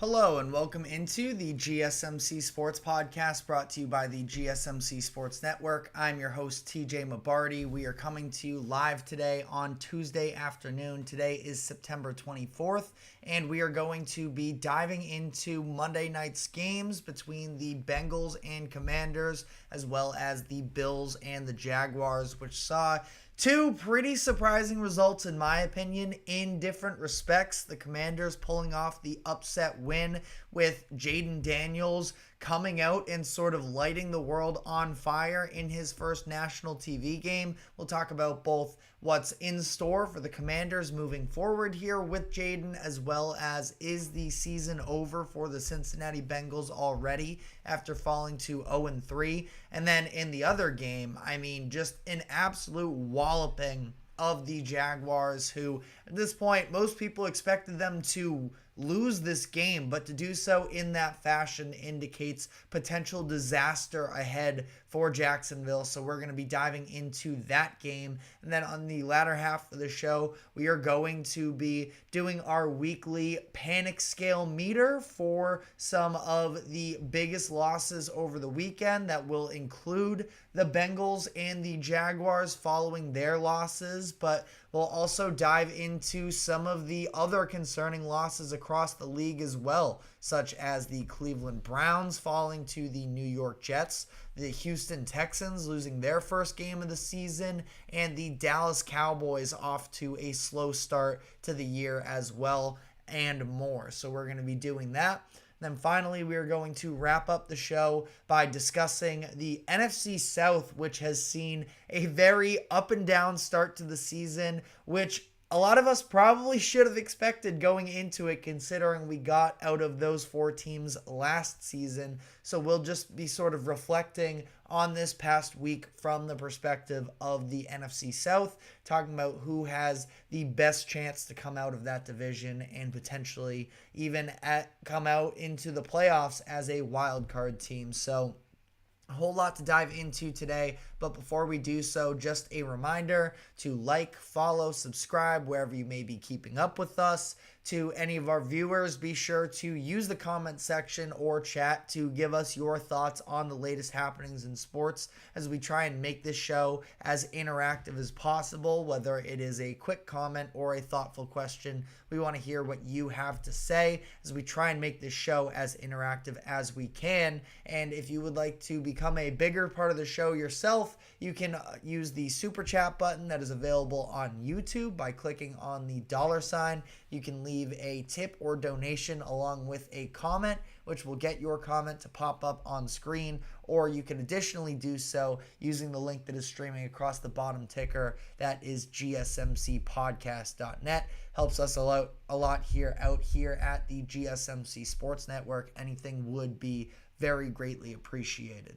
Hello and welcome into the GSMC Sports Podcast brought to you by the GSMC Sports Network. I'm your host, TJ Mabarty. We are coming to you live today on Tuesday afternoon. Today is September 24th, and we are going to be diving into Monday night's games between the Bengals and Commanders, as well as the Bills and the Jaguars, which saw two pretty surprising results, in my opinion, in different respects. The Commanders pulling off the upset win with Jayden Daniels coming out and sort of lighting the world on fire in his first national TV game. We'll talk about both what's in store for the Commanders moving forward here with Jayden, as well as is the season over for the Cincinnati Bengals already after falling to 0-3. And then in the other game, just an absolute walloping of the Jaguars, who at this point most people expected them to lose this game, but to do so in that fashion indicates potential disaster ahead for Jacksonville. So we're going to be diving into that game. And then on the latter half of the show, we are going to be doing our weekly panic scale meter for some of the biggest losses over the weekend. That will include the Bengals and the Jaguars following their losses, but we'll also dive into some of the other concerning losses across the league as well, such as the Cleveland Browns falling to the New York Jets, the Houston Texans losing their first game of the season, and the Dallas Cowboys off to a slow start to the year as well, and more. So we're going to be doing that. Then finally, we are going to wrap up the show by discussing the NFC South, which has seen a very up and down start to the season, which a lot of us probably should have expected going into it, considering we got out of those four teams last season. So we'll just be sort of reflecting on this past week from the perspective of the NFC South, talking about who has the best chance to come out of that division and potentially even come out into the playoffs as a wild card team. So a whole lot to dive into today, but before we do so, just a reminder to like, follow, subscribe wherever you may be keeping up with us. To any of our viewers, be sure to use the comment section or chat to give us your thoughts on the latest happenings in sports as we try and make this show as interactive as possible, whether it is a quick comment or a thoughtful question. We want to hear what you have to say as we try and make this show as interactive as we can. And if you would like to become a bigger part of the show yourself, you can use the super chat button that is available on YouTube by clicking on the $sign. You can leave a tip or donation along with a comment, which will get your comment to pop up on screen, or you can additionally do so using the link that is streaming across the bottom ticker. That is gsmcpodcast.net. Helps us a lot here at the GSMC Sports Network. Anything would be very greatly appreciated.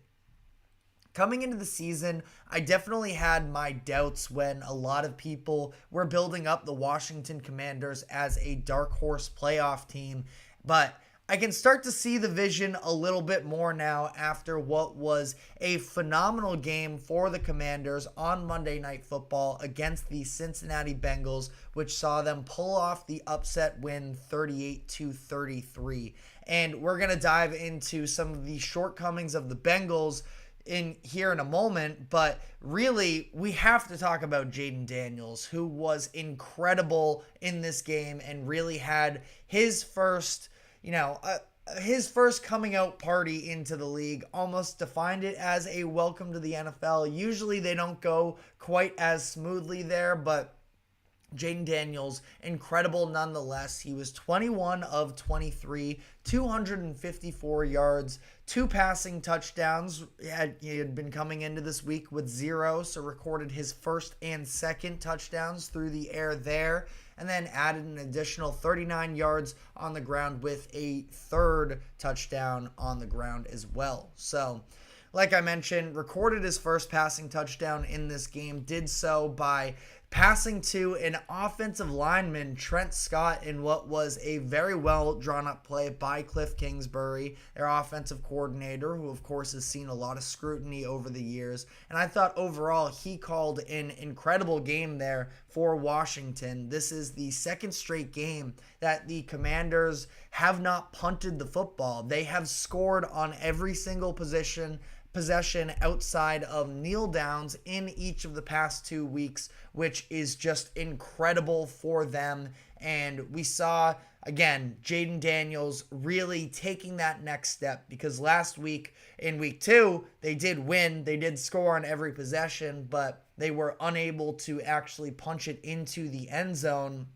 Coming into the season, I definitely had my doubts when a lot of people were building up the Washington Commanders as a dark horse playoff team, but I can start to see the vision a little bit more now after what was a phenomenal game for the Commanders on Monday Night Football against the Cincinnati Bengals, which saw them pull off the upset win 38-33. And we're going to dive into some of the shortcomings of the Bengals in a moment, but really we have to talk about Jayden Daniels, who was incredible in this game and really had his first coming out party into the league. Almost defined it as a welcome to the NFL. Usually they don't go quite as smoothly there, but Jayden Daniels, incredible nonetheless. He was 21 of 23, 254 yards, 2 passing touchdowns. He had been coming into this week with 0, so recorded his first and second touchdowns through the air there, and then added an additional 39 yards on the ground with a third touchdown on the ground as well. So, like I mentioned, recorded his first passing touchdown in this game, did so by passing to an offensive lineman, Trent Scott, in what was a very well drawn up play by Cliff Kingsbury, their offensive coordinator, who of course has seen a lot of scrutiny over the years. And I thought overall he called an incredible game there for Washington. This is the second straight game that the Commanders have not punted the football. They have scored on every single possession outside of kneel downs in each of the past 2 weeks, which is just incredible for them. And we saw, again, Jayden Daniels really taking that next step, because last week in week 2, they did win. They did score on every possession, but they were unable to actually punch it into the end zone.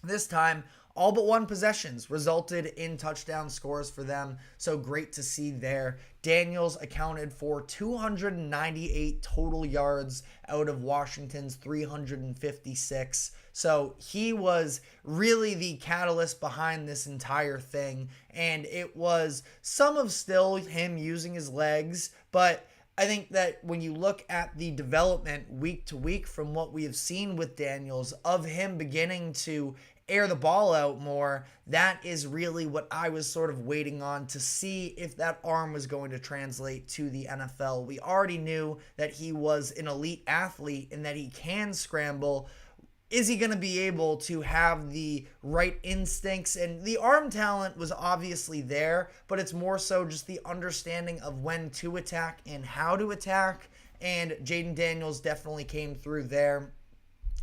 This time, all but one possessions resulted in touchdown scores for them, so great to see there. Daniels accounted for 298 total yards out of Washington's 356. So he was really the catalyst behind this entire thing, and it was some of still him using his legs, but I think that when you look at the development week to week from what we have seen with Daniels, of him beginning to air the ball out more, that is really what I was sort of waiting on to see if that arm was going to translate to the NFL. We already knew that he was an elite athlete and that he can scramble. Is he going to be able to have the right instincts? And the arm talent was obviously there, but it's more so just the understanding of when to attack and how to attack. And Jayden Daniels definitely came through there.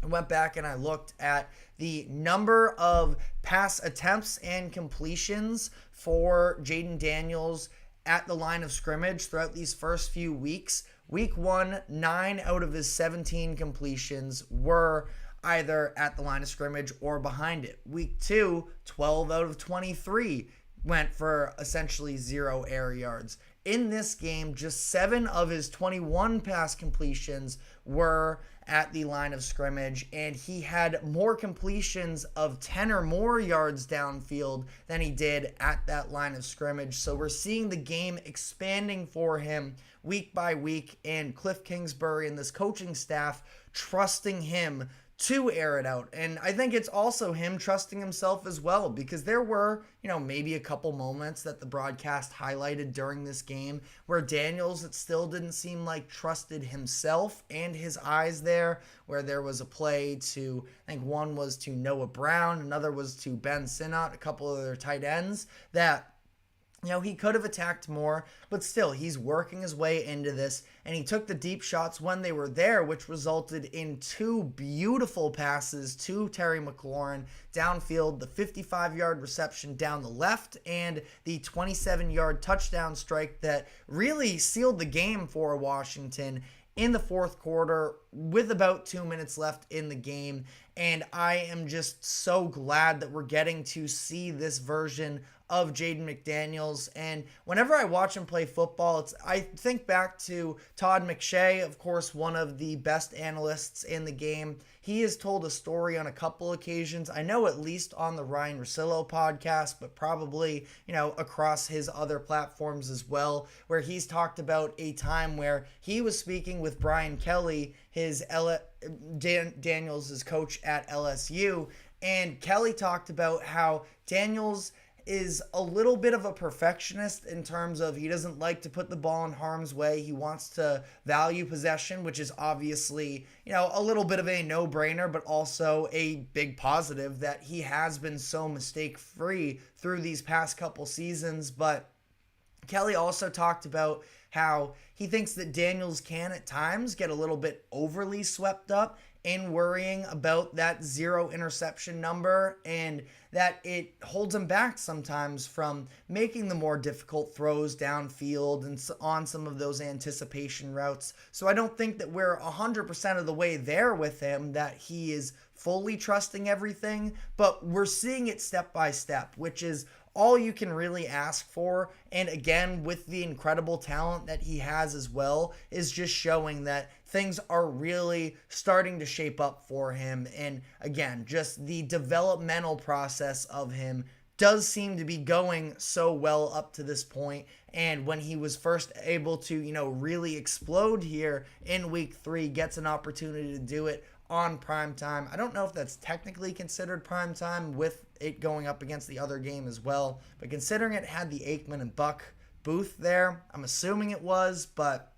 I went back and I looked at the number of pass attempts and completions for Jayden Daniels at the line of scrimmage throughout these first few weeks. Week 1, 9 out of his 17 completions were either at the line of scrimmage or behind it. Week 2, 12 out of 23 went for essentially 0 air yards. In this game, just 7 of his 21 pass completions were at the line of scrimmage, and he had more completions of 10 or more yards downfield than he did at that line of scrimmage. So we're seeing the game expanding for him week by week, and Cliff Kingsbury and this coaching staff trusting him to air it out. And I think it's also him trusting himself as well, because there were, maybe a couple moments that the broadcast highlighted during this game where Daniels, it still didn't seem like trusted himself and his eyes there, where there was a play to, I think one was to Noah Brown, another was to Ben Sinnott, a couple of their tight ends, that he could have attacked more, but still, he's working his way into this, and he took the deep shots when they were there, which resulted in 2 beautiful passes to Terry McLaurin downfield, the 55-yard reception down the left, and the 27-yard touchdown strike that really sealed the game for Washington in the fourth quarter with about 2 minutes left in the game. And I am just so glad that we're getting to see this version of Jayden McDaniels. And whenever I watch him play football, I think back to Todd McShay, of course, one of the best analysts in the game. He has told a story on a couple occasions, I know at least on the Ryan Russillo podcast, but probably, across his other platforms as well, where he's talked about a time where he was speaking with Brian Kelly, his Daniels' coach at LSU, and Kelly talked about how Daniels is a little bit of a perfectionist in terms of he doesn't like to put the ball in harm's way. He wants to value possession, which is obviously, a little bit of a no-brainer, but also a big positive that he has been so mistake-free through these past couple seasons. But Kelly also talked about how he thinks that Daniels can at times get a little bit overly swept up in worrying about that 0 interception number, and that it holds him back sometimes from making the more difficult throws downfield and on some of those anticipation routes. So I don't think that we're 100% of the way there with him, that he is fully trusting everything, but we're seeing it step by step, which is all you can really ask for. And again, with the incredible talent that he has as well, is just showing that things are really starting to shape up for him. And again, just the developmental process of him does seem to be going so well up to this point. And when he was first able to, really explode here in week 3, gets an opportunity to do it on primetime. I don't know if that's technically considered primetime with it going up against the other game as well, but considering it had the Aikman and Buck booth there, I'm assuming it was, but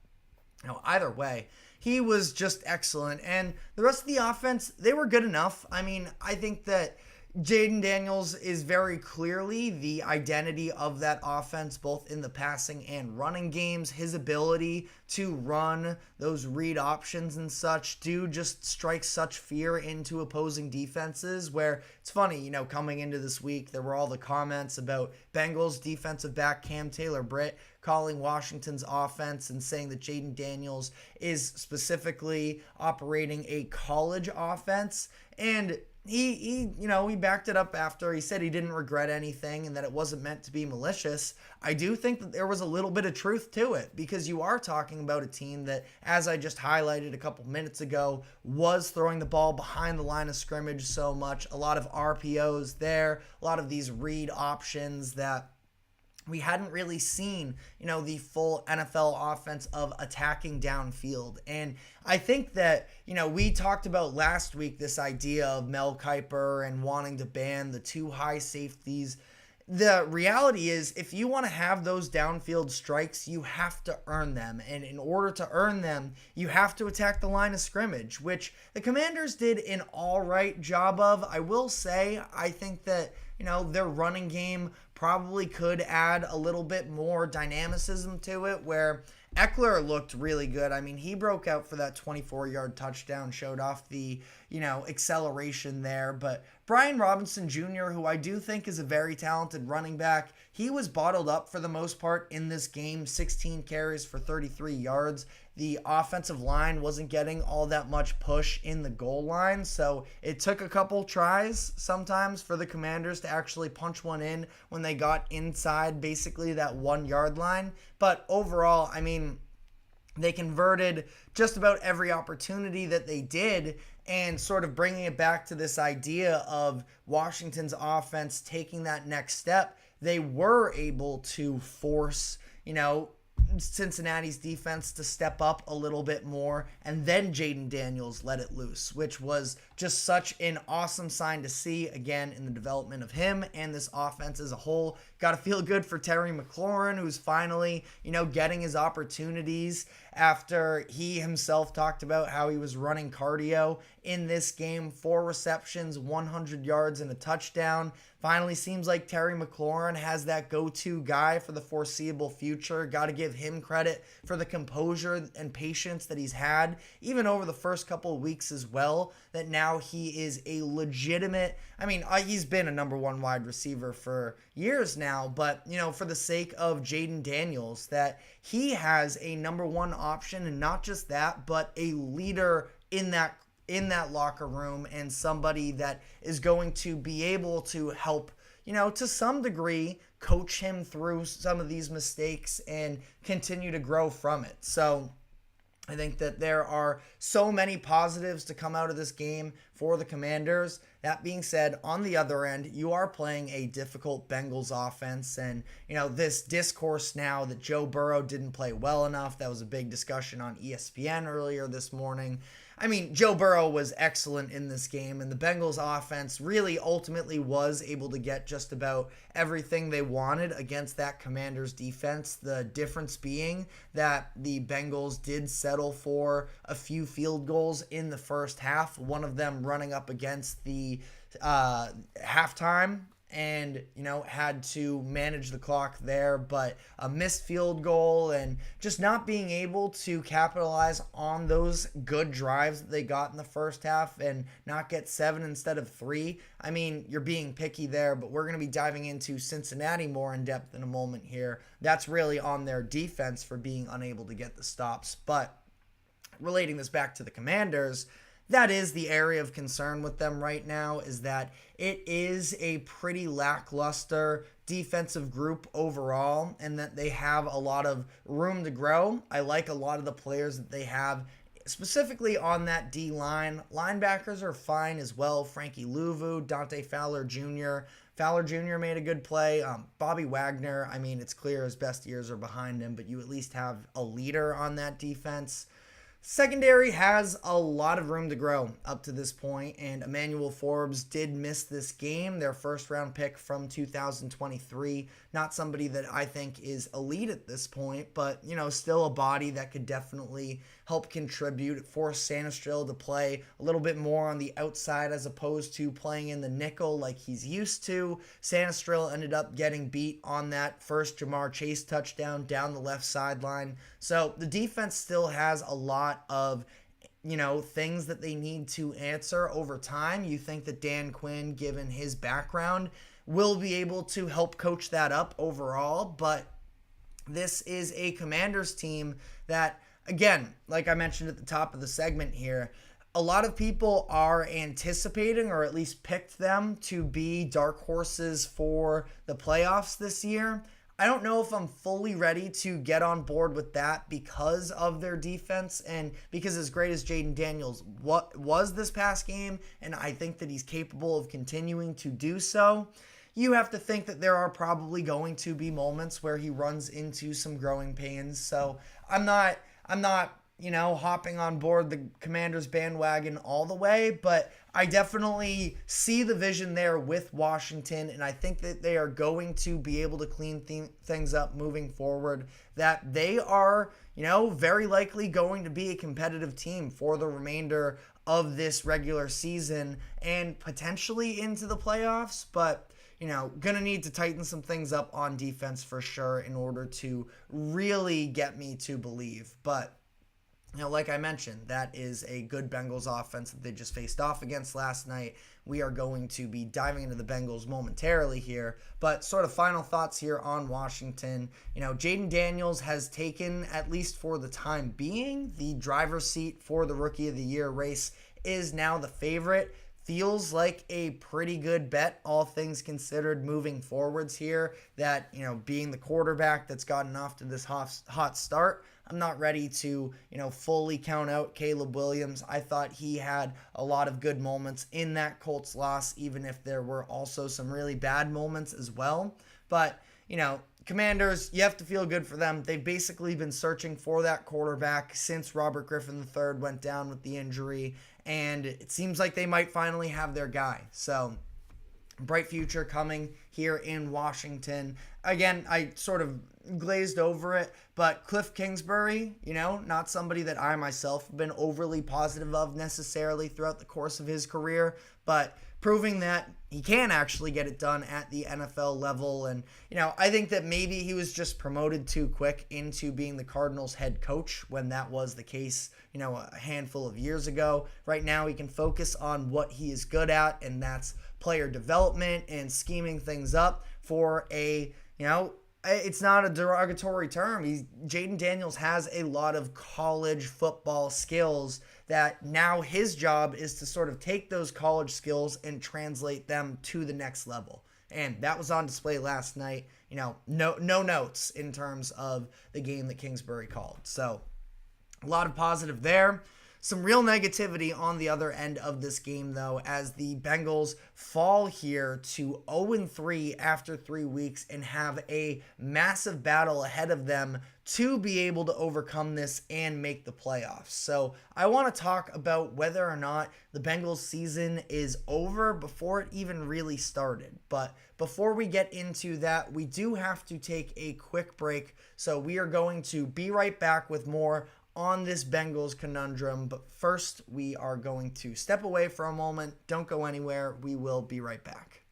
either way, he was just excellent. And the rest of the offense, they were good enough. I mean, I think that Jayden Daniels is very clearly the identity of that offense, both in the passing and running games. His ability to run those read options and such do just strike such fear into opposing defenses, where it's funny, coming into this week, there were all the comments about Bengals defensive back Cam Taylor-Britt calling Washington's offense and saying that Jayden Daniels is specifically operating a college offense. And he backed it up after he said he didn't regret anything and that it wasn't meant to be malicious. I do think that there was a little bit of truth to it, because you are talking about a team that, as I just highlighted a couple minutes ago, was throwing the ball behind the line of scrimmage so much. A lot of RPOs there, a lot of these read options that we hadn't really seen, the full NFL offense of attacking downfield. And I think that, we talked about last week this idea of Mel Kiper and wanting to ban the too high safeties. The reality is, if you want to have those downfield strikes, you have to earn them. And in order to earn them, you have to attack the line of scrimmage, which the Commanders did an all right job of. I will say, I think that, their running game probably could add a little bit more dynamicism to it, where Eckler looked really good. I mean, he broke out for that 24-yard touchdown, showed off the, acceleration there. But Brian Robinson Jr., who I do think is a very talented running back, he was bottled up for the most part in this game, 16 carries for 33 yards. The offensive line wasn't getting all that much push in the goal line, so it took a couple tries sometimes for the Commanders to actually punch one in when they got inside basically that 1 yard line. But overall, I mean, they converted just about every opportunity that they did, and sort of bringing it back to this idea of Washington's offense taking that next step, they were able to force, Cincinnati's defense to step up a little bit more, and then Jayden Daniels let it loose, which was just such an awesome sign to see, again, in the development of him and this offense as a whole. Got to feel good for Terry McLaurin, who's finally, getting his opportunities after he himself talked about how he was running cardio in this game. 4 receptions, 100 yards, and a touchdown. Finally seems like Terry McLaurin has that go-to guy for the foreseeable future. Got to give him credit for the composure and patience that he's had, even over the first couple of weeks as well, that now he is a legitimate, he's been a number 1 wide receiver for years now, but, for the sake of Jayden Daniels, that he has a number 1 option, and not just that, but a leader in that locker room, and somebody that is going to be able to help, to some degree, coach him through some of these mistakes and continue to grow from it. So I think that there are so many positives to come out of this game for the Commanders. That being said, on the other end, you are playing a difficult Bengals offense, and, this discourse now that Joe Burrow didn't play well enough, that was a big discussion on ESPN earlier this morning. Joe Burrow was excellent in this game, and the Bengals offense really ultimately was able to get just about everything they wanted against that Commanders defense. The difference being that the Bengals did settle for a few field goals in the first half, one of them running up against the halftime, and, had to manage the clock there, but a missed field goal and just not being able to capitalize on those good drives that they got in the first half and not get 7 instead of 3. You're being picky there, but we're going to be diving into Cincinnati more in depth in a moment here. That's really on their defense for being unable to get the stops. But relating this back to the Commanders, that is the area of concern with them right now, is that it is a pretty lackluster defensive group overall, and that they have a lot of room to grow. I like a lot of the players that they have, specifically on that D-line. Linebackers are fine as well. Frankie Louvu, Dante Fowler Jr. Fowler Jr. made a good play. Bobby Wagner, it's clear his best years are behind him, but you at least have a leader on that defense. Secondary has a lot of room to grow up to this point, and Emmanuel Forbes did miss this game, their first round pick from 2023. Not somebody that I think is elite at this point, but, still a body that could definitely help contribute, force Sanistril to play a little bit more on the outside as opposed to playing in the nickel like he's used to. Sanistril ended up getting beat on that first Jamar Chase touchdown down the left sideline. So the defense still has a lot of things that they need to answer over time. You think that Dan Quinn, given his background, will be able to help coach that up overall, but this is a Commanders team that, again, like I mentioned at the top of the segment here, a lot of people are anticipating, or at least picked them to be dark horses for the playoffs this year. I don't know if I'm fully ready to get on board with that because of their defense and because as great as Jayden Daniels was this past game, and I think that he's capable of continuing to do so, you have to think that there are probably going to be moments where he runs into some growing pains. So I'm not hopping on board the Commanders bandwagon all the way, but I definitely see the vision there with Washington, and I think that they are going to be able to clean things up moving forward, that they are, very likely going to be a competitive team for the remainder of this regular season and potentially into the playoffs, but going to need to tighten some things up on defense for sure in order to really get me to believe. But like I mentioned, that is a good Bengals offense that they just faced off against last night. We are going to be diving into the Bengals momentarily here, but sort of final thoughts here on Washington. Jayden Daniels has taken, at least for the time being, the driver's seat for the Rookie of the Year race, is now the favorite. Feels like a pretty good bet, all things considered, moving forwards here, that, being the quarterback that's gotten off to this hot start, I'm not ready to, fully count out Caleb Williams. I thought he had a lot of good moments in that Colts loss, even if there were also some really bad moments as well. But, Commanders, you have to feel good for them. They've basically been searching for that quarterback since Robert Griffin III went down with the injury, and it seems like they might finally have their guy. So, bright future coming here in Washington. Again, I sort of glazed over it, but Cliff Kingsbury, not somebody that I myself have been overly positive of necessarily throughout the course of his career, but proving that he can actually get it done at the NFL level. And, I think that maybe he was just promoted too quick into being the Cardinals head coach when that was the case, a handful of years ago. Right now, he can focus on what he is good at, and that's player development and scheming things up for a, it's not a derogatory term. Jayden Daniels has a lot of college football skills that now his job is to sort of take those college skills and translate them to the next level. And that was on display last night. No notes in terms of the game that Kingsbury called. So a lot of positive there. Some real negativity on the other end of this game, though, as the Bengals fall here to 0-3 after 3 weeks and have a massive battle ahead of them to be able to overcome this and make the playoffs. So I want to talk about whether or not the Bengals season is over before it even really started. But before we get into that, we do have to take a quick break. So we are going to be right back with more on this Bengals conundrum, but first we are going to step away for a moment. Don't go anywhere. We will be right back.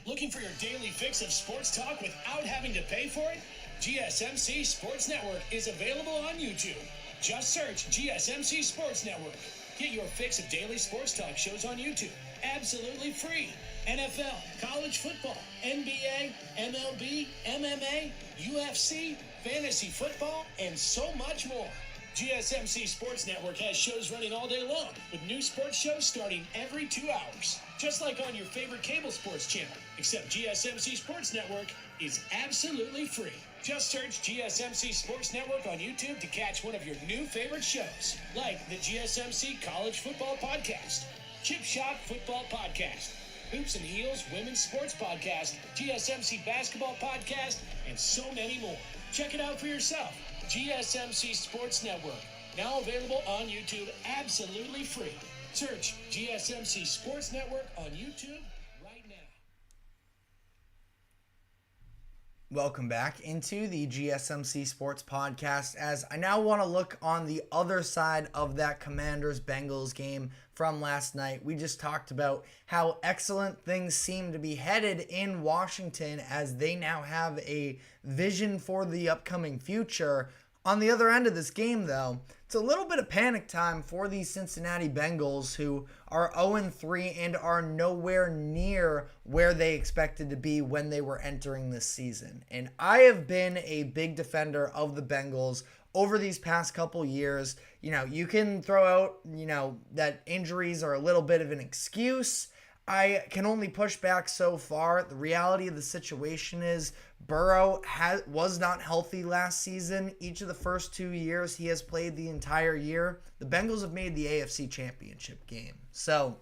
Looking for your daily fix of sports talk without having to pay for it? GSMC Sports Network is available on YouTube. Just search GSMC Sports Network. Get your fix of daily sports talk shows on YouTube, absolutely free. NFL, college football, NBA, MLB, MMA, UFC, fantasy football, and so much more. GSMC Sports Network has shows running all day long, with new sports shows starting every 2 hours. Just like on your favorite cable sports channel, except GSMC Sports Network is absolutely free. Just search GSMC Sports Network on YouTube to catch one of your new favorite shows, like the GSMC College Football Podcast, Chip Shot Football Podcast, Hoops and Heels Women's Sports Podcast, GSMC Basketball Podcast, and so many more. Check it out for yourself. GSMC Sports Network, now available on YouTube absolutely free. Search GSMC Sports Network on YouTube right now. Welcome back into the GSMC Sports Podcast, as I now want to look on the other side of that Commanders-Bengals game from last night. We just talked about how excellent things seem to be headed in Washington as they now have a vision for the upcoming future. On the other end of this game, though, it's a little bit of panic time for the Cincinnati Bengals, who are 0-3 and are nowhere near where they expected to be when they were entering this season. And I have been a big defender of the Bengals over these past couple years. You know, you can throw out, that injuries are a little bit of an excuse. I can only push back so far. The reality of the situation is Burrow was not healthy last season. Each of the first 2 years he has played the entire year. The Bengals have made the AFC Championship game. So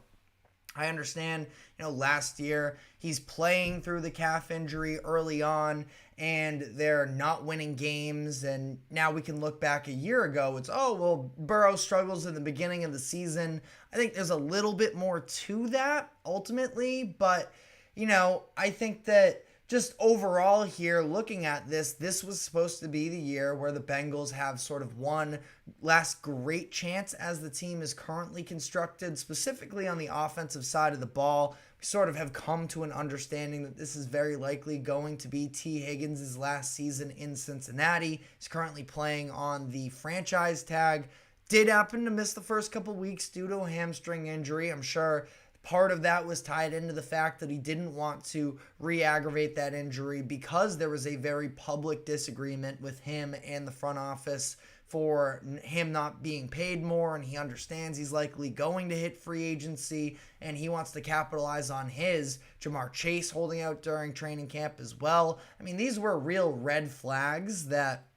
I understand, last year he's playing through the calf injury early on and they're not winning games. And now we can look back a year ago. It's, Burrow struggles in the beginning of the season. I think there's a little bit more to that ultimately. But, I think that just overall here, looking at this was supposed to be the year where the Bengals have sort of one last great chance as the team is currently constructed, specifically on the offensive side of the ball. We sort of have come to an understanding that this is very likely going to be T. Higgins' last season in Cincinnati. He's currently playing on the franchise tag. Did happen to miss the first couple weeks due to a hamstring injury. I'm sure part of that was tied into the fact that he didn't want to re-aggravate that injury because there was a very public disagreement with him and the front office for him not being paid more, and he understands he's likely going to hit free agency and he wants to capitalize on his. Jamar Chase holding out during training camp as well. I mean, these were real red flags that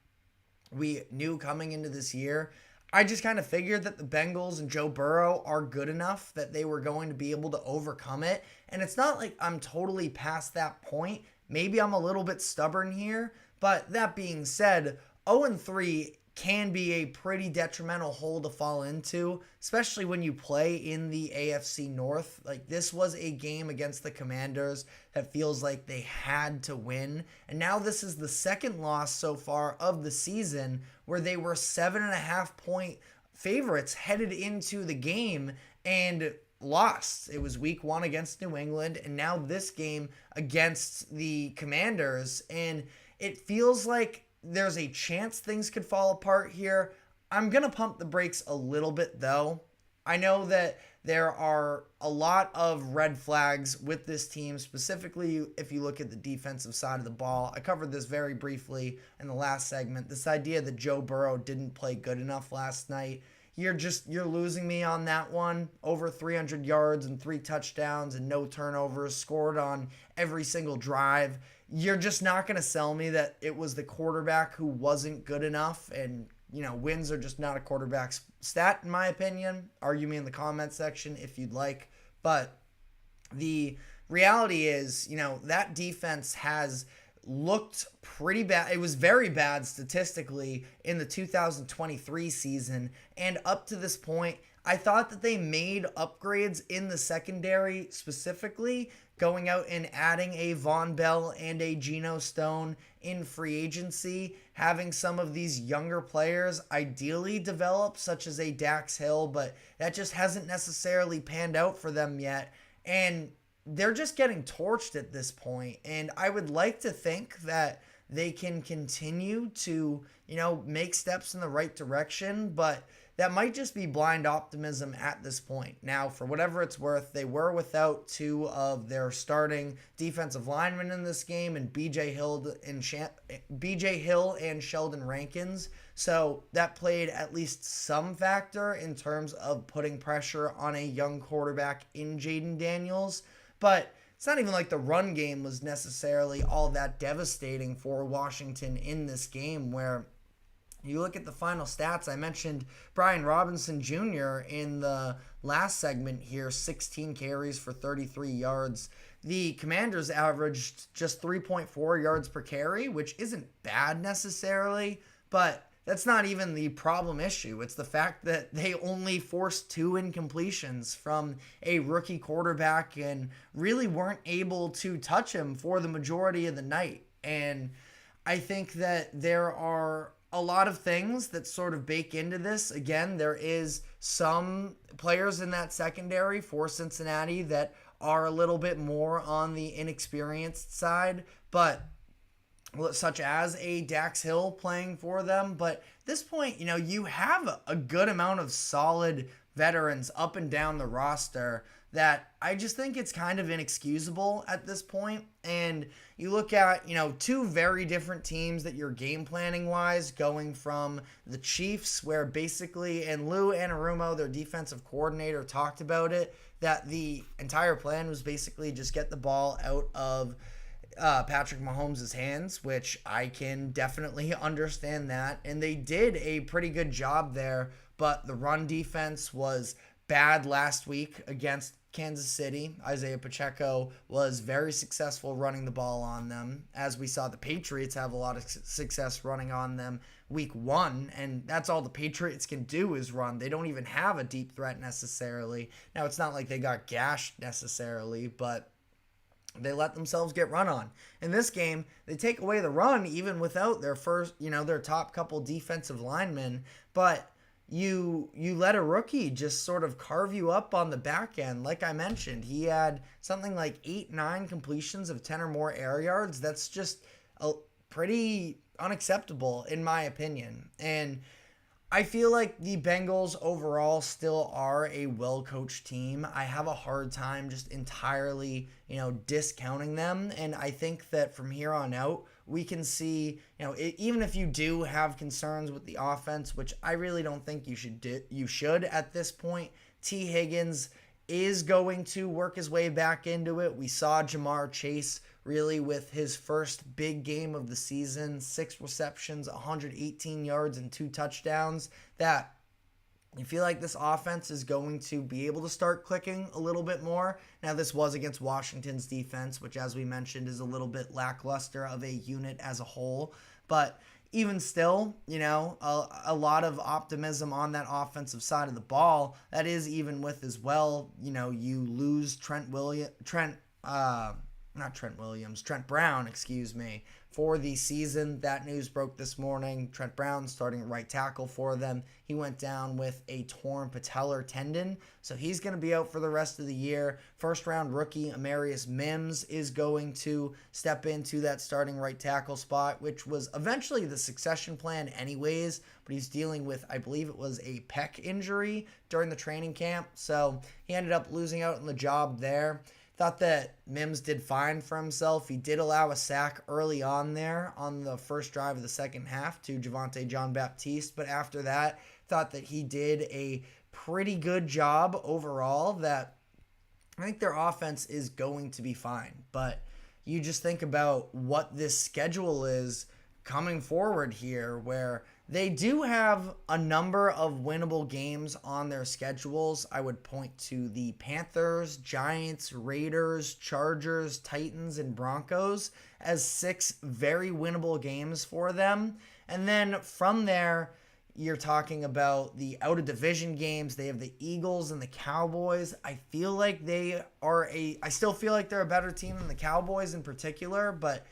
we knew coming into this year. I just kind of figured that the Bengals and Joe Burrow are good enough that they were going to be able to overcome it. And it's not like I'm totally past that point. Maybe I'm a little bit stubborn here. But that being said, 0-3 can be a pretty detrimental hole to fall into, especially when you play in the AFC North. Like, this was a game against the Commanders that feels like they had to win. And now this is the second loss so far of the season where they were 7.5 point favorites headed into the game and lost. It was week 1 against New England, and now this game against the Commanders. And it feels like there's a chance things could fall apart here. I'm going to pump the brakes a little bit, though. I know that there are a lot of red flags with this team, specifically if you look at the defensive side of the ball. I covered this very briefly in the last segment. This idea that Joe Burrow didn't play good enough last night. You're losing me on that one. Over 300 yards and 3 touchdowns and no turnovers, scored on every single drive. You're just not going to sell me that it was the quarterback who wasn't good enough. And, wins are just not a quarterback's stat, in my opinion. Argue me in the comment section if you'd like. But the reality is, that defense has looked pretty bad. It was very bad statistically in the 2023 season. And up to this point, I thought that they made upgrades in the secondary, specifically going out and adding a Von Bell and a Geno Stone in free agency, having some of these younger players ideally develop, such as a Dax Hill, but that just hasn't necessarily panned out for them yet. And they're just getting torched at this point. And I would like to think that they can continue to, make steps in the right direction, but that might just be blind optimism at this point. Now, for whatever it's worth, they were without 2 of their starting defensive linemen in this game, and BJ Hill and Sheldon Rankins. So that played at least some factor in terms of putting pressure on a young quarterback in Jayden Daniels. But it's not even like the run game was necessarily all that devastating for Washington in this game, where you look at the final stats. I mentioned Brian Robinson Jr. in the last segment here, 16 carries for 33 yards. The Commanders averaged just 3.4 yards per carry, which isn't bad necessarily, but that's not even the problem issue. It's the fact that they only forced 2 incompletions from a rookie quarterback and really weren't able to touch him for the majority of the night. And I think that there are a lot of things that sort of bake into this. Again, there is some players in that secondary for Cincinnati that are a little bit more on the inexperienced side, but such as a Dax Hill playing for them. But at this point, you have a good amount of solid veterans up and down the roster that I just think it's kind of inexcusable at this point. And you look at, 2 very different teams that you're game planning wise, going from the Chiefs, where basically, and Lou Anarumo, their defensive coordinator, talked about it, that the entire plan was basically just get the ball out of Patrick Mahomes' hands, which I can definitely understand that. And they did a pretty good job there, but the run defense was bad last week against Kansas City. Isaiah Pacheco was very successful running the ball on them. As we saw, the Patriots have a lot of success running on them week 1, and that's all the Patriots can do is run. They don't even have a deep threat necessarily. Now, it's not like they got gashed necessarily, but they let themselves get run on. In this game, they take away the run even without their first, their top couple defensive linemen, but you let a rookie just sort of carve you up on the back end. Like I mentioned, he had something like 8-9 completions of 10 or more air yards. That's just pretty unacceptable in my opinion. And I feel like the Bengals overall still are a well-coached team. I have a hard time just entirely, discounting them. And I think that from here on out, we can see, even if you do have concerns with the offense, which I really don't think you should at this point, T. Higgins is going to work his way back into it. We saw Jamar Chase really with his first big game of the season, 6 receptions, 118 yards, and 2 touchdowns. That you feel like this offense is going to be able to start clicking a little bit more. Now, this was against Washington's defense, which, as we mentioned, is a little bit lackluster of a unit as a whole. But even still, a lot of optimism on that offensive side of the ball. That is even with as well, you lose Trent Brown, for the season. That news broke this morning. Trent Brown starting at right tackle for them. He went down with a torn patellar tendon, so he's going to be out for the rest of the year. First round rookie Amarius Mims is going to step into that starting right tackle spot, which was eventually the succession plan anyways, but he's dealing with, I believe it was a pec injury during the training camp, so he ended up losing out on the job there. Thought that Mims did fine for himself. He did allow a sack early on there on the first drive of the second half to Javonte Jean-Baptiste, but after that, thought that he did a pretty good job overall. That I think their offense is going to be fine, but you just think about what this schedule is coming forward here, where they do have a number of winnable games on their schedules. I would point to the Panthers, Giants, Raiders, Chargers, Titans, and Broncos as 6 very winnable games for them. And then from there, you're talking about the out-of-division games. They have the Eagles and the Cowboys. I still feel like they're a better team than the Cowboys in particular, but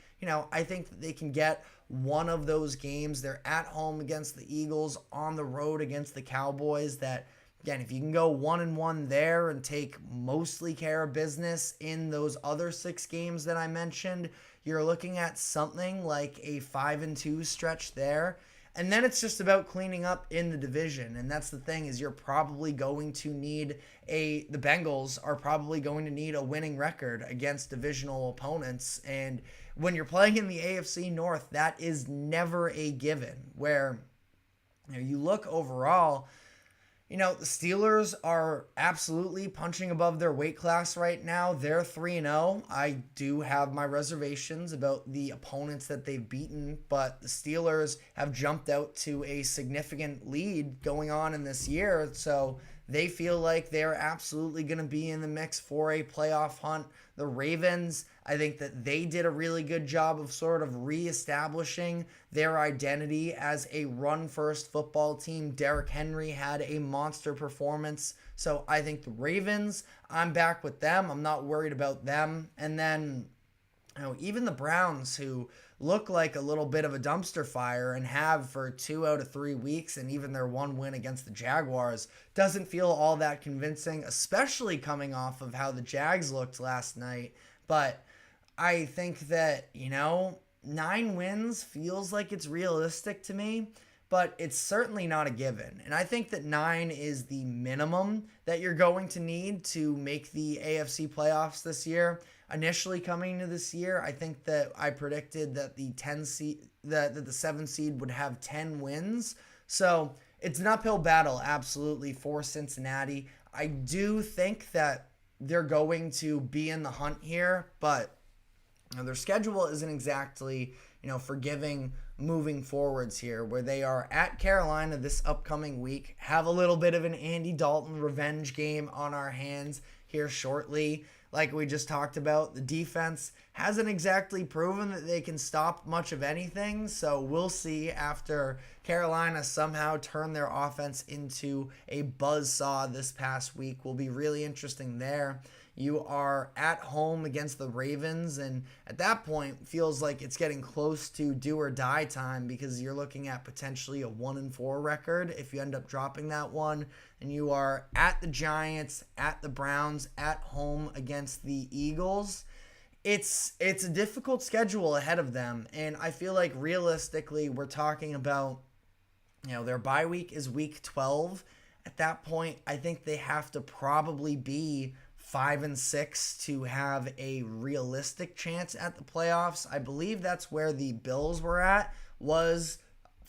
I think that they can get one of those games. They're at home against the Eagles, on the road against the Cowboys. That, again, if you can go 1-1 there and take mostly care of business in those other 6 games that I mentioned, you're looking at something like a 5-2 stretch there. And then it's just about cleaning up in the division. And that's the thing, is you're probably going to need the Bengals are probably going to need a winning record against divisional opponents. And when you're playing in the AFC North, that is never a given. Where you look overall, the Steelers are absolutely punching above their weight class right now. They're 3-0. I do have my reservations about the opponents that they've beaten, but the Steelers have jumped out to a significant lead going on in this year. So they feel like they're absolutely going to be in the mix for a playoff hunt. The Ravens, I think that they did a really good job of sort of reestablishing their identity as a run-first football team. Derrick Henry had a monster performance. So I think the Ravens, I'm back with them. I'm not worried about them. And then, even the Browns, who look like a little bit of a dumpster fire and have for 2 out of 3 weeks, and even their one win against the Jaguars doesn't feel all that convincing, especially coming off of how the Jags looked last night. But I think that, 9 wins feels like it's realistic to me, but it's certainly not a given. And I think that 9 is the minimum that you're going to need to make the AFC playoffs this year. Initially coming into this year, I think that I predicted that the 7 seed would have 10 wins. So it's an uphill battle, absolutely, for Cincinnati. I do think that they're going to be in the hunt here, but their schedule isn't exactly, forgiving moving forwards here, where they are at Carolina this upcoming week, have a little bit of an Andy Dalton revenge game on our hands here shortly. Like we just talked about, the defense hasn't exactly proven that they can stop much of anything. So we'll see after Carolina somehow turn their offense into a buzzsaw this past week. Will be really interesting there. You are at home against the Ravens, and at that point, feels like it's getting close to do or die time, because you're looking at potentially a 1-4 record if you end up dropping that one. And you are at the Giants, at the Browns, at home against the Eagles. It's a difficult schedule ahead of them, and I feel like realistically we're talking about, their bye week is week 12. At that point, I think they have to probably be 5-6 to have a realistic chance at the playoffs. I believe that's where the Bills were at, was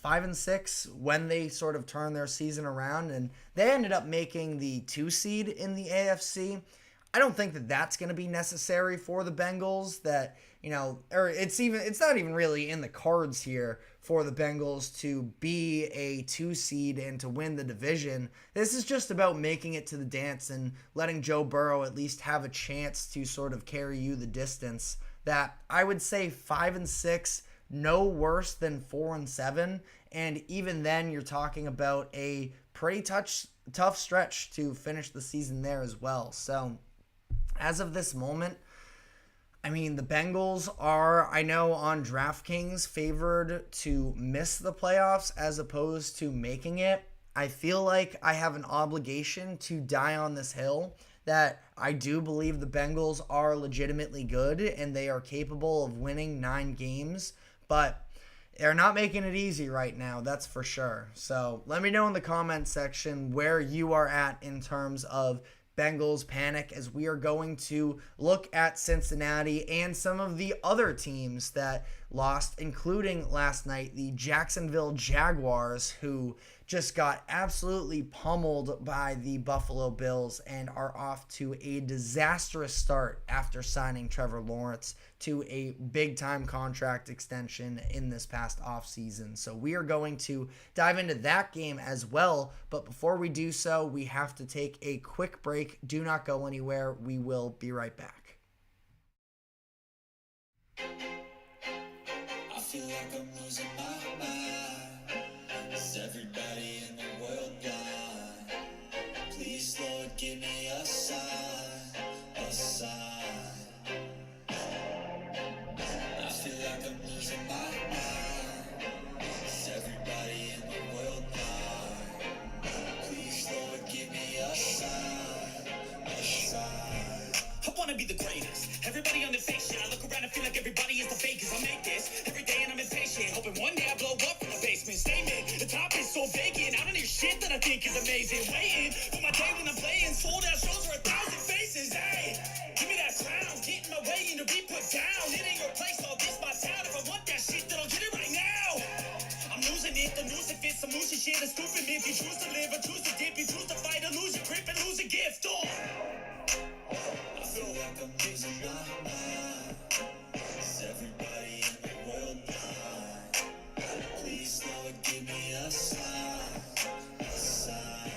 5-6 when they sort of turned their season around, and they ended up making the 2 seed in the AFC. I don't think that that's going to be necessary for the Bengals, that, or it's not even really in the cards here for the Bengals to be a 2 seed and to win the division. This is just about making it to the dance and letting Joe Burrow at least have a chance to sort of carry you the distance. That I would say 5-6, no worse than 4-7. And even then, you're talking about a pretty tough stretch to finish the season there as well. So as of this moment, the Bengals are, I know, on DraftKings favored to miss the playoffs as opposed to making it. I feel like I have an obligation to die on this hill, that I do believe the Bengals are legitimately good and they are capable of winning 9 games, but they're not making it easy right now, that's for sure. So let me know in the comment section where you are at in terms of Bengals panic, as we are going to look at Cincinnati and some of the other teams that lost, including last night, the Jacksonville Jaguars, who just got absolutely pummeled by the Buffalo Bills and are off to a disastrous start after signing Trevor Lawrence to a big-time contract extension in this past offseason. So we are going to dive into that game as well, but before we do so, we have to take a quick break. Do not go anywhere. We will be right back. I feel like I'm losing my mind. Is everybody in the world blind? Please, Lord, give me a sign, a sign. I feel like I'm losing my mind. Is everybody in the world blind? Please, Lord, give me a sign, a sign. I wanna be the greatest. Everybody on the fake shit. I look around and feel like everybody is the fakest. I make this every day and I'm impatient, hoping one day I blow up from the basement. Statement, the top is so vacant. I don't hear shit that I think is amazing. Waiting for my day when I'm playing sold out shows for 1,000 faces. Hey, give me that crown, get in my way and to be put down. It ain't your place, all this my town. If I want that shit, then I'll get it right now. I'm losing it, the news if it's some moosey shit. A stupid myth, you choose to live or choose to dip. You choose to fight or lose your grip and lose a gift. I feel like I'm losing my mind. Is everybody in the world blind? Please, Lord, give me a sign, a sign.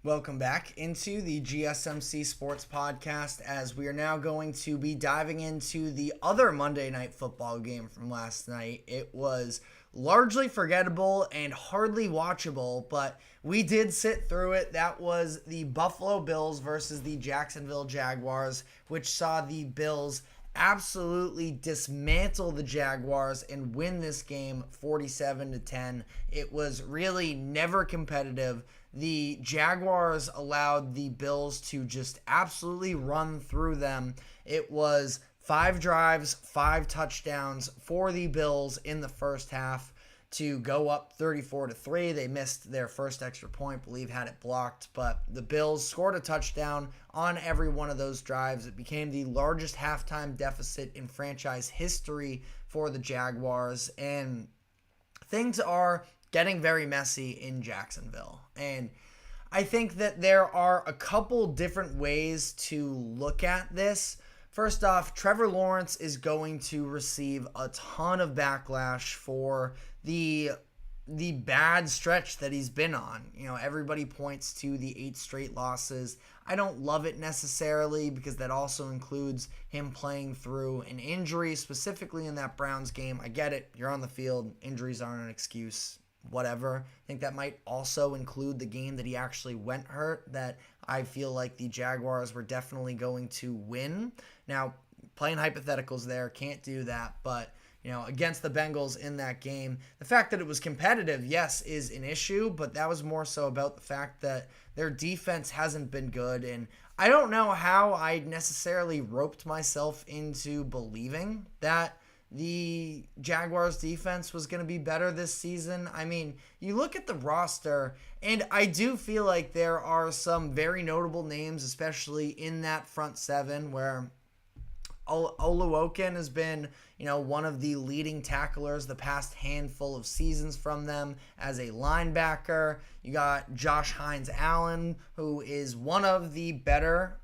Welcome back into the GSMC Sports Podcast, as we are now going to be diving into the other Monday Night Football game from last night. It was largely forgettable and hardly watchable, but we did sit through it. That was the Buffalo Bills versus the Jacksonville Jaguars, which saw the Bills absolutely dismantle the Jaguars and win this game 47-10. It was really never competitive. The Jaguars allowed the Bills to just absolutely run through them. It was 5 drives, 5 touchdowns for the Bills in the first half to go up 34-3. They missed their first extra point, I believe had it blocked, but the Bills scored a touchdown on every one of those drives. It became the largest halftime deficit in franchise history for the Jaguars, and things are getting very messy in Jacksonville. And I think that there are a couple different ways to look at this. First off, Trevor Lawrence is going to receive a ton of backlash for the bad stretch that he's been on. You know, everybody points to the 8 straight losses. I don't love it necessarily, because that also includes him playing through an injury, specifically in that Browns game. I get it. You're on the field. Injuries aren't an excuse. Whatever. I think that might also include the game that he actually went hurt, that I feel like the Jaguars were definitely going to win. Now, playing hypotheticals there, can't do that, but you know, against the Bengals in that game, the fact that it was competitive, yes, is an issue, but that was more so about the fact that their defense hasn't been good, and I don't know how I necessarily roped myself into believing that the Jaguars defense was going to be better this season. I mean, you look at the roster, and I do feel like there are some very notable names, especially in that front seven, where Oluokun has been, you know, one of the leading tacklers the past handful of seasons from them as a linebacker. You got Josh Hines-Allen, who is one of the better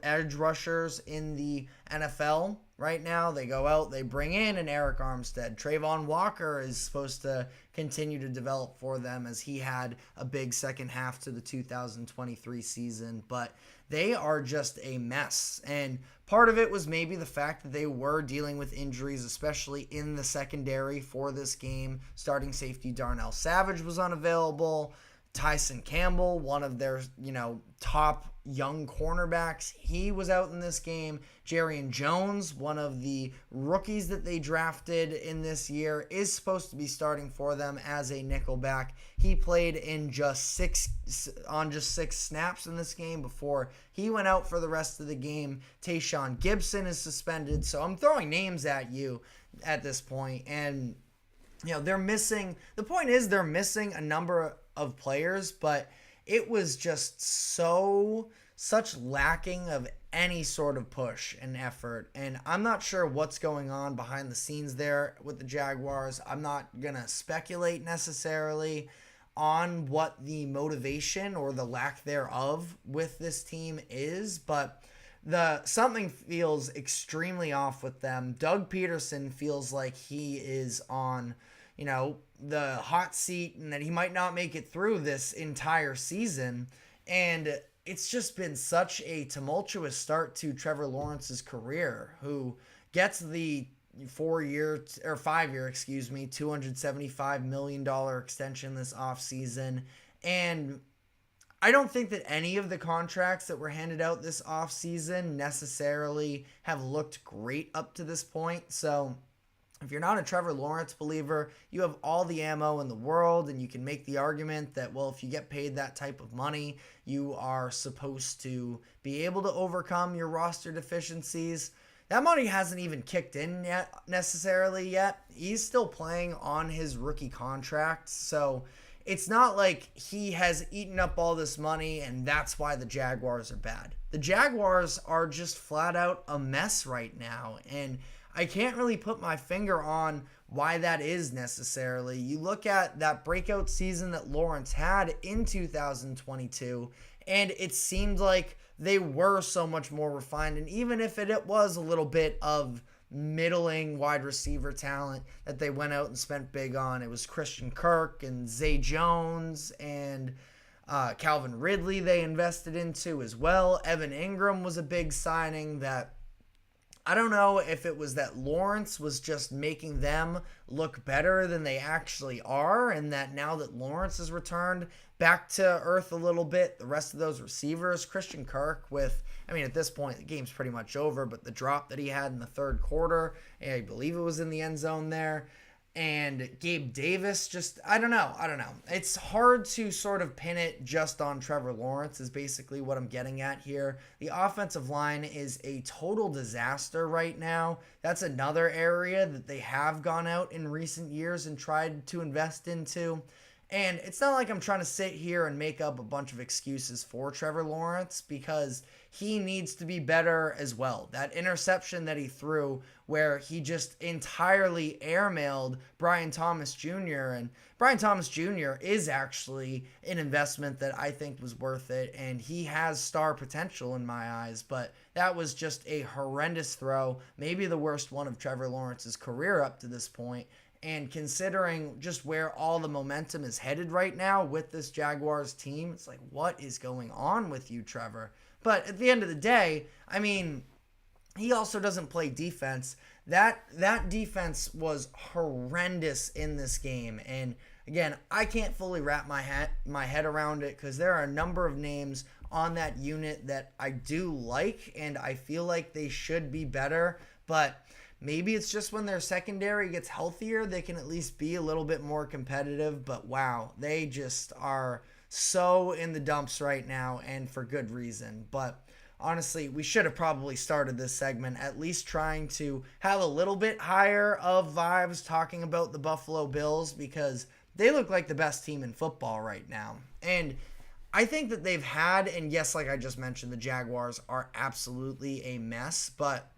edge rushers in the NFL right now. They go out, they bring in an Eric Armstead. Trayvon Walker is supposed to continue to develop for them, as he had a big second half to the 2023 season, but they are just a mess. And part of it was maybe the fact that they were dealing with injuries, especially in the secondary for this game. Starting safety Darnell Savage was unavailable. Tyson Campbell, one of their, you know, top young cornerbacks, he was out in this game. Jarrian Jones, one of the rookies that they drafted in this year, is supposed to be starting for them as a nickelback. He played in just six snaps in this game before he went out for the rest of the game. Tayshaun Gibson is suspended. So I'm throwing names at you at this point, and you know, they're missing a number of players, but it was just such lacking of any sort of push and effort. And I'm not sure what's going on behind the scenes there with the Jaguars. I'm not going to speculate necessarily on what the motivation or the lack thereof with this team is, but something feels extremely off with them. Doug Peterson feels like he is on, you know, the hot seat, and that he might not make it through this entire season. And it's just been such a tumultuous start to Trevor Lawrence's career, who gets the 5-year, $275 million extension this offseason. And I don't think that any of the contracts that were handed out this offseason necessarily have looked great up to this point. So if you're not a Trevor Lawrence believer, you have all the ammo in the world, and you can make the argument that, well, if you get paid that type of money, you are supposed to be able to overcome your roster deficiencies. That money hasn't even kicked in necessarily yet. He's still playing on his rookie contract, so it's not like he has eaten up all this money and that's why the Jaguars are bad. The Jaguars are just flat out a mess right now, and I can't really put my finger on why that is necessarily. You look at that breakout season that Lawrence had in 2022, and it seemed like they were so much more refined. And even if it was a little bit of middling wide receiver talent that they went out and spent big on, it was Christian Kirk and Zay Jones and Calvin Ridley they invested into as well. Evan Ingram was a big signing that I don't know if it was that Lawrence was just making them look better than they actually are, and that now that Lawrence has returned back to earth a little bit, the rest of those receivers, Christian Kirk at this point, the game's pretty much over, but the drop that he had in the third quarter, I believe it was in the end zone there, and Gabe Davis, I don't know. It's hard to sort of pin it just on Trevor Lawrence is basically what I'm getting at here. The offensive line is a total disaster right now. That's another area that they have gone out in recent years and tried to invest into. And it's not like I'm trying to sit here and make up a bunch of excuses for Trevor Lawrence, because he needs to be better as well. That interception that he threw where he just entirely airmailed Brian Thomas Jr. And Brian Thomas Jr. is actually an investment that I think was worth it, and he has star potential in my eyes, but that was just a horrendous throw, maybe the worst one of Trevor Lawrence's career up to this point. And considering just where all the momentum is headed right now with this Jaguars team, it's like, what is going on with you, Trevor? But at the end of the day, he also doesn't play defense. That defense was horrendous in this game. And again, I can't fully wrap my head around it, because there are a number of names on that unit that I do like, and I feel like they should be better. But maybe it's just when their secondary gets healthier, they can at least be a little bit more competitive. But wow, they just are so in the dumps right now, and for good reason. But honestly, we should have probably started this segment at least trying to have a little bit higher of vibes talking about the Buffalo Bills, because they look like the best team in football right now. And I think that they've had, and yes, like I just mentioned, the Jaguars are absolutely a mess, but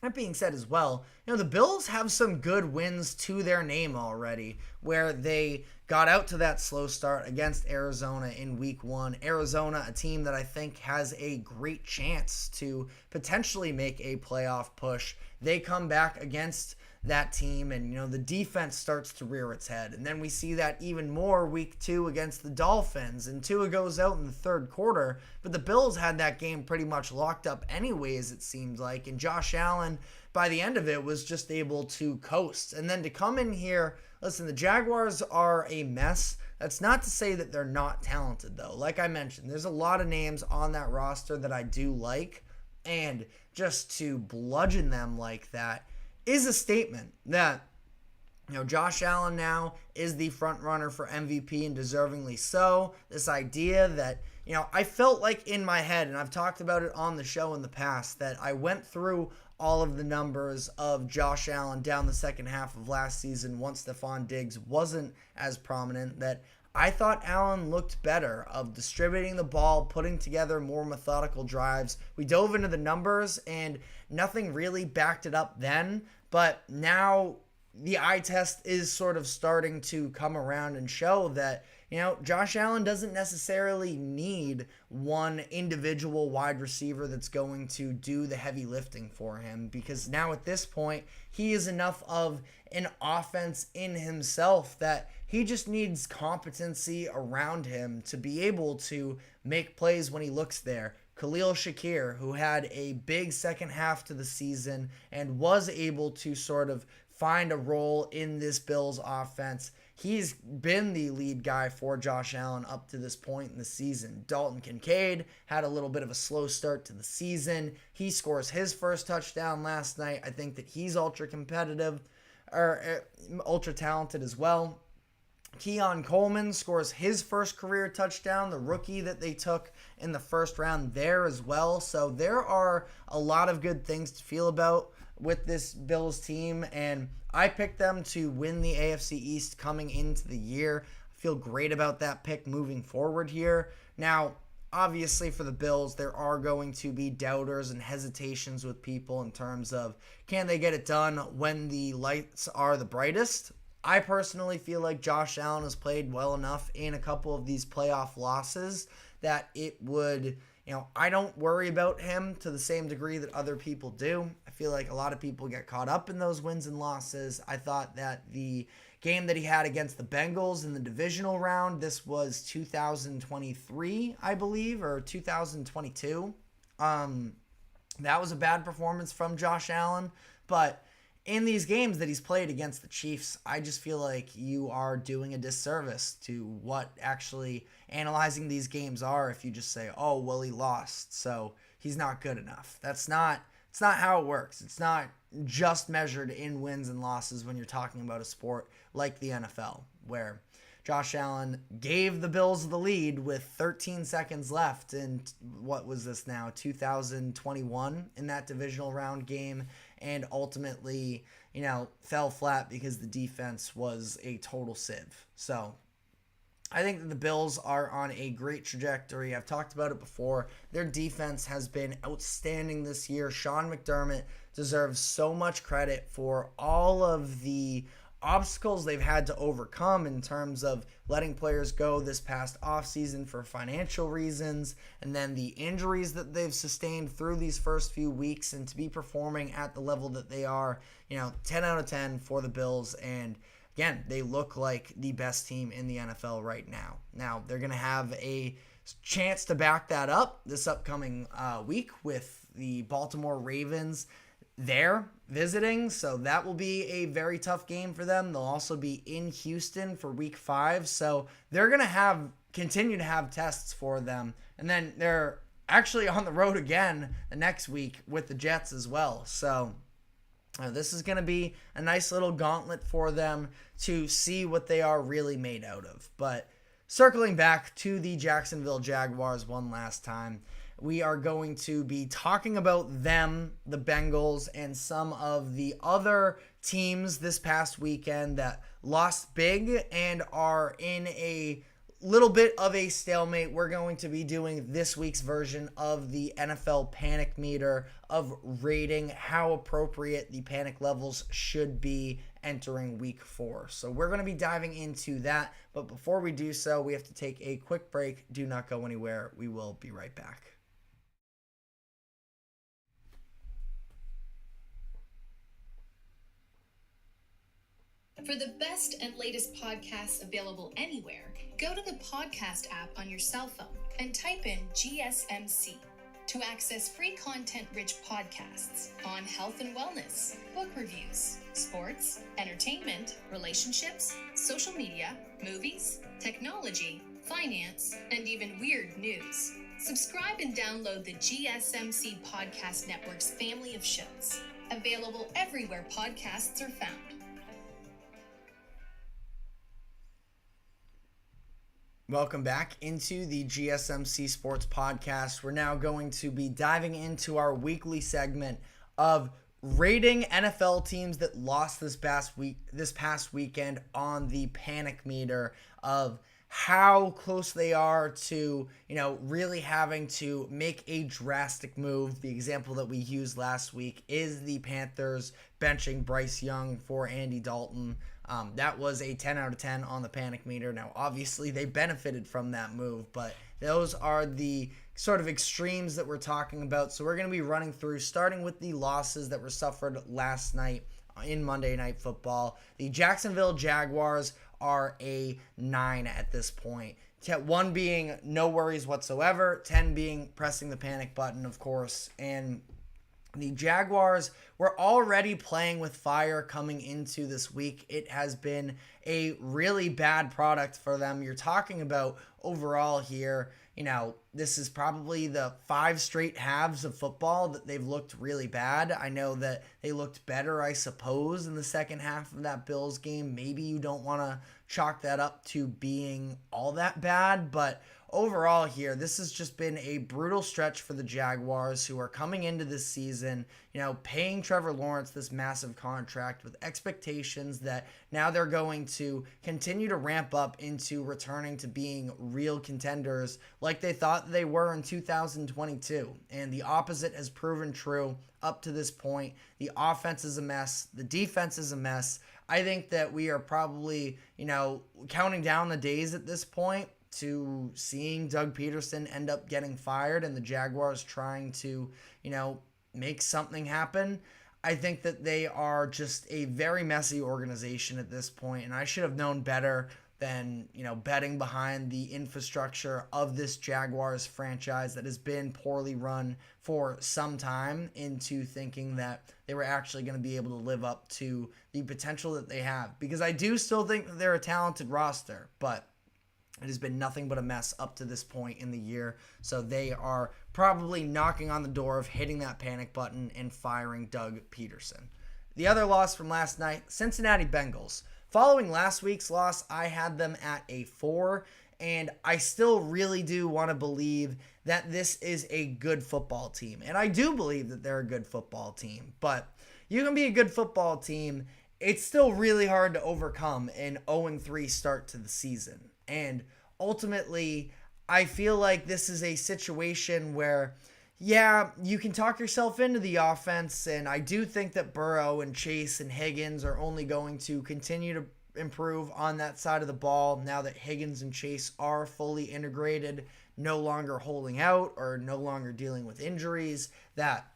that being said as well, the Bills have some good wins to their name already, where they got out to that slow start against Arizona in week 1. Arizona, a team that I think has a great chance to potentially make a playoff push. They come back against that team, and the defense starts to rear its head, and then we see that even more week 2 against the Dolphins, and Tua goes out in the third quarter, but the Bills had that game pretty much locked up anyways, it seemed like, and Josh Allen by the end of it was just able to coast. And then to come in here, listen, the Jaguars are a mess. That's not to say that they're not talented, though. Like I mentioned, there's a lot of names on that roster that I do like, and just to bludgeon them like that is a statement that, Josh Allen now is the front runner for MVP, and deservingly so. This idea that, I felt like in my head, and I've talked about it on the show in the past, that I went through all of the numbers of Josh Allen down the second half of last season once Stephon Diggs wasn't as prominent, that I thought Allen looked better of distributing the ball, putting together more methodical drives. We dove into the numbers, and nothing really backed it up then. But now the eye test is sort of starting to come around and show that, Josh Allen doesn't necessarily need one individual wide receiver that's going to do the heavy lifting for him, because now at this point, he is enough of an offense in himself that he just needs competency around him to be able to make plays when he looks there. Khalil Shakir, who had a big second half to the season and was able to sort of find a role in this Bills offense. He's been the lead guy for Josh Allen up to this point in the season. Dalton Kincaid had a little bit of a slow start to the season. He scores his first touchdown last night. I think that he's ultra competitive, or ultra talented as well. Keon Coleman scores his first career touchdown, the rookie that they took in the first round there as well. So there are a lot of good things to feel about with this Bills team, and I picked them to win the AFC East coming into the year. I feel great about that pick moving forward here. Now, obviously for the Bills, there are going to be doubters and hesitations with people in terms of, can they get it done when the lights are the brightest? I personally feel like Josh Allen has played well enough in a couple of these playoff losses that it would, I don't worry about him to the same degree that other people do. I feel like a lot of people get caught up in those wins and losses. I thought that the game that he had against the Bengals in the divisional round, this was 2023, I believe, or 2022. That was a bad performance from Josh Allen, but in these games that he's played against the Chiefs, I just feel like you are doing a disservice to what actually analyzing these games are if you just say, oh, well, he lost, so he's not good enough. It's not how it works. It's not just measured in wins and losses when you're talking about a sport like the NFL, where Josh Allen gave the Bills the lead with 13 seconds left in, what was this now, 2021 in that divisional round game, and ultimately, fell flat because the defense was a total sieve. So I think that the Bills are on a great trajectory. I've talked about it before. Their defense has been outstanding this year. Sean McDermott deserves so much credit for all of the obstacles they've had to overcome in terms of letting players go this past offseason for financial reasons, and then the injuries that they've sustained through these first few weeks, and to be performing at the level that they are, 10 out of 10 for the Bills. And again, they look like the best team in the NFL right now. Now, they're going to have a chance to back that up this upcoming week with the Baltimore Ravens there visiting, so that will be a very tough game for them. They'll also be in Houston for week 5, so they're going to continue to have tests for them, and then they're actually on the road again the next week with the Jets as well. So this is going to be a nice little gauntlet for them to see what they are really made out of. But circling back to the Jacksonville Jaguars one last time, we are going to be talking about them, the Bengals, and some of the other teams this past weekend that lost big and are in a little bit of a stalemate. We're going to be doing this week's version of the NFL Panic Meter, of rating how appropriate the panic levels should be entering week 4. So we're going to be diving into that. But before we do so, we have to take a quick break. Do not go anywhere. We will be right back. For the best and latest podcasts available anywhere, go to the podcast app on your cell phone and type in GSMC to access free content-rich podcasts on health and wellness, book reviews, sports, entertainment, relationships, social media, movies, technology, finance, and even weird news. Subscribe and download the GSMC Podcast Network's family of shows, available everywhere podcasts are found. Welcome back into the GSMC Sports Podcast. We're now going to be diving into our weekly segment of rating NFL teams that lost this past weekend on the Panic Meter, of how close they are to, really having to make a drastic move. The example that we used last week is the Panthers benching Bryce Young for Andy Dalton. That was a 10 out of 10 on the Panic Meter. Now, obviously, they benefited from that move, but those are the sort of extremes that we're talking about. So we're going to be running through, starting with the losses that were suffered last night in Monday Night Football. The Jacksonville Jaguars are a 9 at this point. 1 being no worries whatsoever, 10 being pressing the panic button, of course, and the Jaguars were already playing with fire coming into this week. It has been a really bad product for them. You're talking about overall here, this is probably the 5 straight halves of football that they've looked really bad. I know that they looked better, I suppose, in the second half of that Bills game. Maybe you don't want to chalk that up to being all that bad, but overall here, this has just been a brutal stretch for the Jaguars, who are coming into this season, paying Trevor Lawrence this massive contract with expectations that now they're going to continue to ramp up into returning to being real contenders like they thought they were in 2022. And the opposite has proven true up to this point. The offense is a mess. The defense is a mess. I think that we are probably, counting down the days at this point to seeing Doug Peterson end up getting fired and the Jaguars trying to, make something happen. I think that they are just a very messy organization at this point, and I should have known better than, betting behind the infrastructure of this Jaguars franchise that has been poorly run for some time into thinking that they were actually going to be able to live up to the potential that they have. Because I do still think that they're a talented roster, but it has been nothing but a mess up to this point in the year. So they are probably knocking on the door of hitting that panic button and firing Doug Peterson. The other loss from last night, Cincinnati Bengals. Following last week's loss, I had them at a 4, and I still really do want to believe that this is a good football team. And I do believe that they're a good football team, but you can be a good football team. It's still really hard to overcome an 0-3 start to the season. And ultimately, I feel like this is a situation where, yeah, you can talk yourself into the offense, and I do think that Burrow and Chase and Higgins are only going to continue to improve on that side of the ball now that Higgins and Chase are fully integrated, no longer holding out or no longer dealing with injuries, that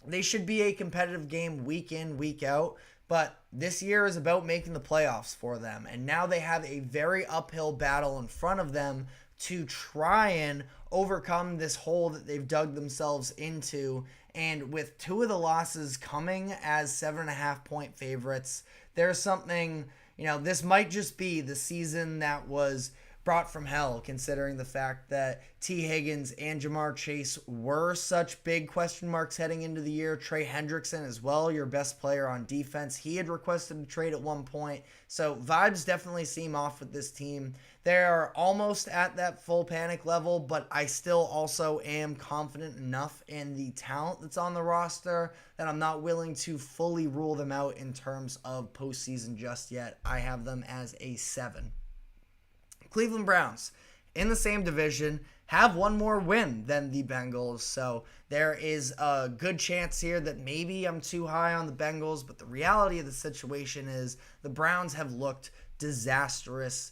they should be a competitive game week in, week out. But this year is about making the playoffs for them, and now they have a very uphill battle in front of them to try and overcome this hole that they've dug themselves into. And with 2 of the losses coming as 7.5-point favorites, there's something, this might just be the season that was brought from hell, considering the fact that T. Higgins and Jamar Chase were such big question marks heading into the year. Trey Hendrickson as well, your best player on defense. He had requested a trade at one point. So vibes definitely seem off with this team. They're almost at that full panic level, but I still also am confident enough in the talent that's on the roster that I'm not willing to fully rule them out in terms of postseason just yet. I have them as a 7. Cleveland Browns, in the same division, have one more win than the Bengals. So there is a good chance here that maybe I'm too high on the Bengals, but the reality of the situation is the Browns have looked disastrous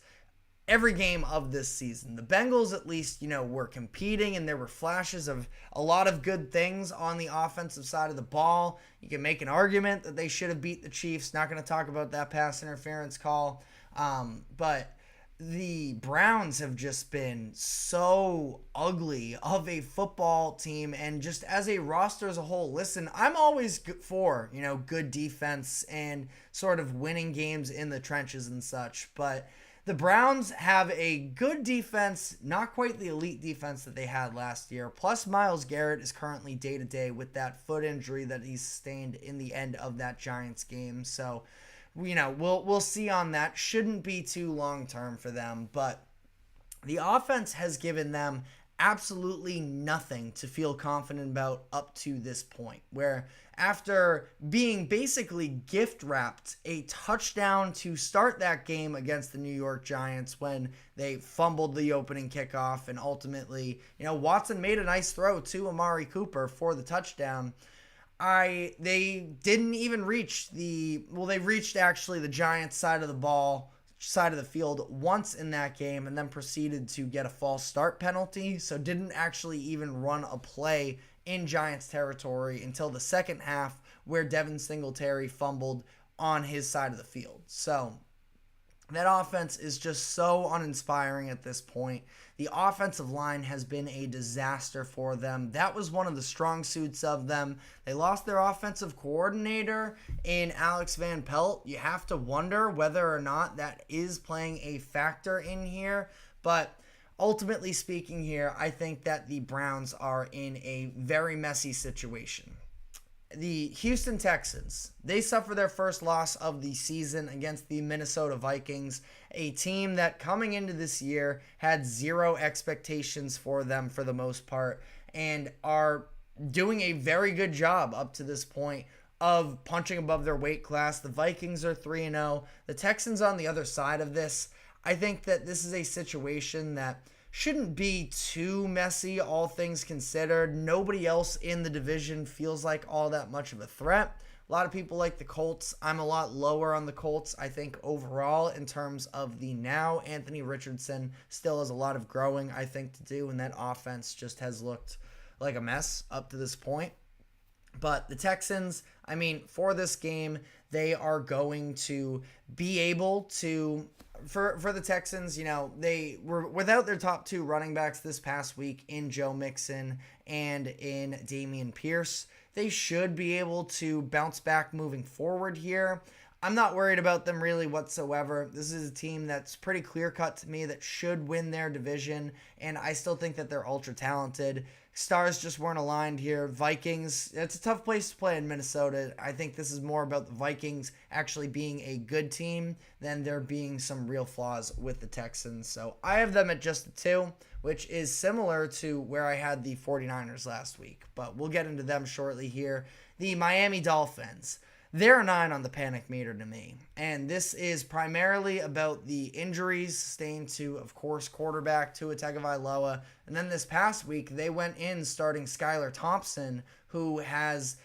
every game of this season. The Bengals, at least, were competing, and there were flashes of a lot of good things on the offensive side of the ball. You can make an argument that they should have beat the Chiefs. Not going to talk about that pass interference call. But the Browns have just been so ugly of a football team, and just as a roster as a whole. Listen, I'm always for, good defense and sort of winning games in the trenches and such, but the Browns have a good defense, not quite the elite defense that they had last year. Plus, Myles Garrett is currently day-to-day with that foot injury that he sustained in the end of that Giants game. So, we'll see on that. Shouldn't be too long-term for them, but the offense has given them absolutely nothing to feel confident about up to this point, where after being basically gift-wrapped a touchdown to start that game against the New York Giants when they fumbled the opening kickoff, and ultimately, Watson made a nice throw to Amari Cooper for the touchdown. They didn't even reach they reached actually the Giants side of the field once in that game, and then proceeded to get a false start penalty. So didn't actually even run a play in Giants territory until the second half, where Devin Singletary fumbled on his side of the field. So that offense is just so uninspiring at this point. The offensive line has been a disaster for them. That was one of the strong suits of them. They lost their offensive coordinator in Alex Van Pelt. You have to wonder whether or not that is playing a factor in here. But ultimately speaking here, I think that the Browns are in a very messy situation. The Houston Texans, they suffer their first loss of the season against the Minnesota Vikings, a team that coming into this year had zero expectations for them for the most part, and are doing a very good job up to this point of punching above their weight class. The Vikings are 3-0. The Texans on the other side of this, I think that this is a situation that shouldn't be too messy, all things considered. Nobody else in the division feels like all that much of a threat. A lot of people like the Colts. I'm a lot lower on the Colts, I think, overall in terms of the now. Anthony Richardson still has a lot of growing, I think, to do, and that offense just has looked like a mess up to this point. But the Texans, I mean, for this game, they are going to be able to, for the Texans, they were without their top two running backs this past week in Joe Mixon and in Dameon Pierce. They should be able to bounce back moving forward here. I'm not worried about them really whatsoever. This is a team that's pretty clear-cut to me that should win their division, and I still think that they're ultra-talented. Stars just weren't aligned here. Vikings, it's a tough place to play in Minnesota. I think this is more about the Vikings actually being a good team than there being some real flaws with the Texans. So I have them at just a 2, which is similar to where I had the 49ers last week. But we'll get into them shortly here. The Miami Dolphins. They're a 9 on the panic meter to me. And this is primarily about the injuries sustained to, of course, quarterback Tua Tagovailoa. And then this past week, they went in starting Skylar Thompson, who has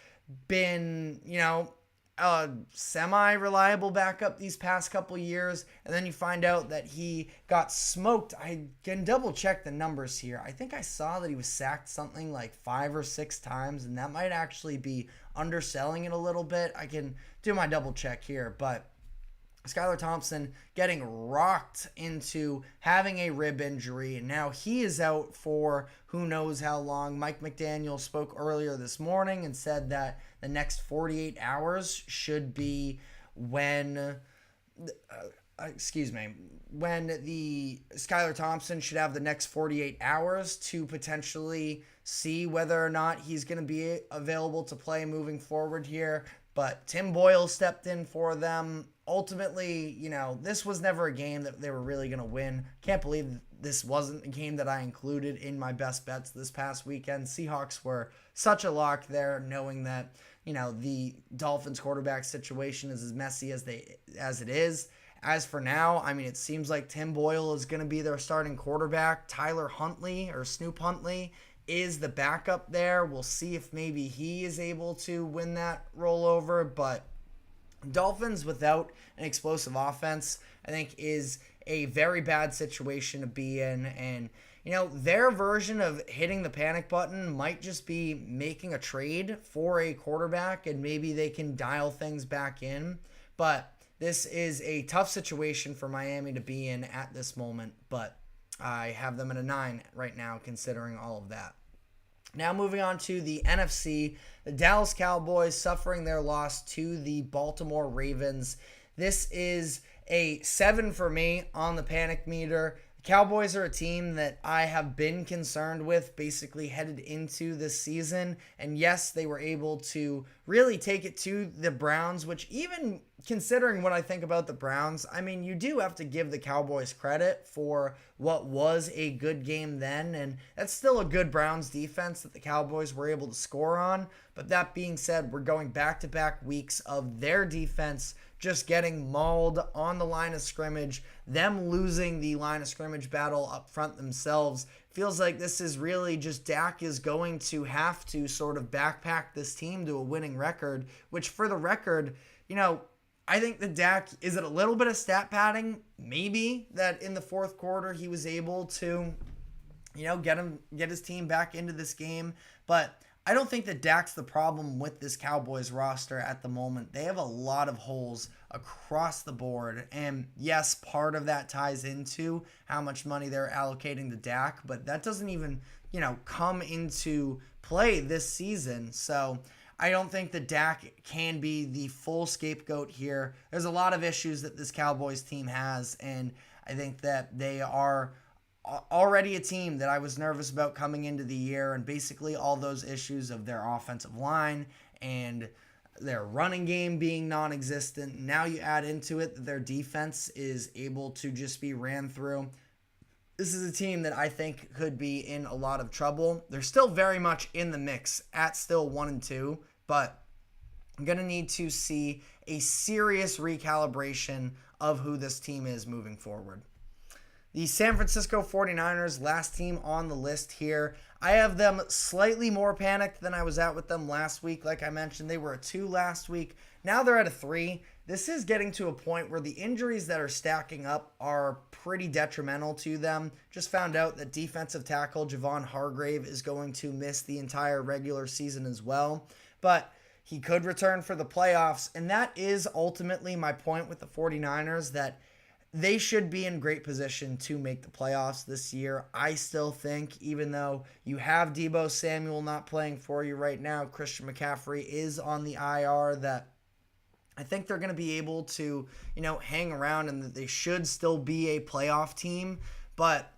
been, a semi-reliable backup these past couple years. And then you find out that he got smoked. I can double check the numbers here. I think I saw that he was sacked something like 5 or 6 times, and that might actually be underselling it a little bit. I can do my double check here, but Skylar Thompson getting rocked into having a rib injury, and now he is out for who knows how long. Mike McDaniel spoke earlier this morning and said that the next 48 hours should be when the Skylar Thompson should have the next 48 hours to potentially see whether or not he's going to be available to play moving forward here. But Tim Boyle stepped in for them. Ultimately, this was never a game that they were really going to win. Can't believe this wasn't a game that I included in my best bets this past weekend. Seahawks were such a lock there, knowing that, the Dolphins quarterback situation is as messy as it is. As for now, I mean, it seems like Tim Boyle is going to be their starting quarterback. Tyler Huntley or Snoop Huntley is the backup there. We'll see if maybe he is able to win that rollover. But Dolphins without an explosive offense, I think, is a very bad situation to be in. And, their version of hitting the panic button might just be making a trade for a quarterback, and maybe they can dial things back in. But this is a tough situation for Miami to be in at this moment, but I have them at a 9 right now, considering all of that. Now moving on to the NFC, the Dallas Cowboys suffering their loss to the Baltimore Ravens. This is a 7 for me on the panic meter. The Cowboys are a team that I have been concerned with basically headed into this season. And yes, they were able to really take it to the Browns, which even considering what I think about the Browns, I mean, you do have to give the Cowboys credit for what was a good game then, and that's still a good Browns defense that the Cowboys were able to score on. But that being said, we're going back-to-back weeks of their defense just getting mauled on the line of scrimmage, them losing the line of scrimmage battle up front themselves. Feels like this is really just Dak is going to have to sort of backpack this team to a winning record, which for the record, I think that Dak, is it a little bit of stat padding? Maybe that in the fourth quarter he was able to, get his team back into this game. But I don't think that Dak's the problem with this Cowboys roster at the moment. They have a lot of holes across the board. And yes, part of that ties into how much money they're allocating to Dak, but that doesn't even, come into play this season. So I don't think that Dak can be the full scapegoat here. There's a lot of issues that this Cowboys team has, and I think that they are already a team that I was nervous about coming into the year, and basically all those issues of their offensive line and their running game being non-existent. Now you add into it that their defense is able to just be ran through. This is a team that I think could be in a lot of trouble. They're still very much in the mix at still 1-2, but I'm going to need to see a serious recalibration of who this team is moving forward. The San Francisco 49ers, last team on the list here. I have them slightly more panicked than I was at with them last week. Like I mentioned, they were a 2 last week. Now they're at a 3. This is getting to a point where the injuries that are stacking up are pretty detrimental to them. Just found out that defensive tackle Javon Hargrave is going to miss the entire regular season as well. But he could return for the playoffs. And that is ultimately my point with the 49ers, that they should be in great position to make the playoffs this year. I still think, even though you have Deebo Samuel not playing for you right now, Christian McCaffrey is on the IR, that I think they're going to be able to, hang around, and that they should still be a playoff team. But,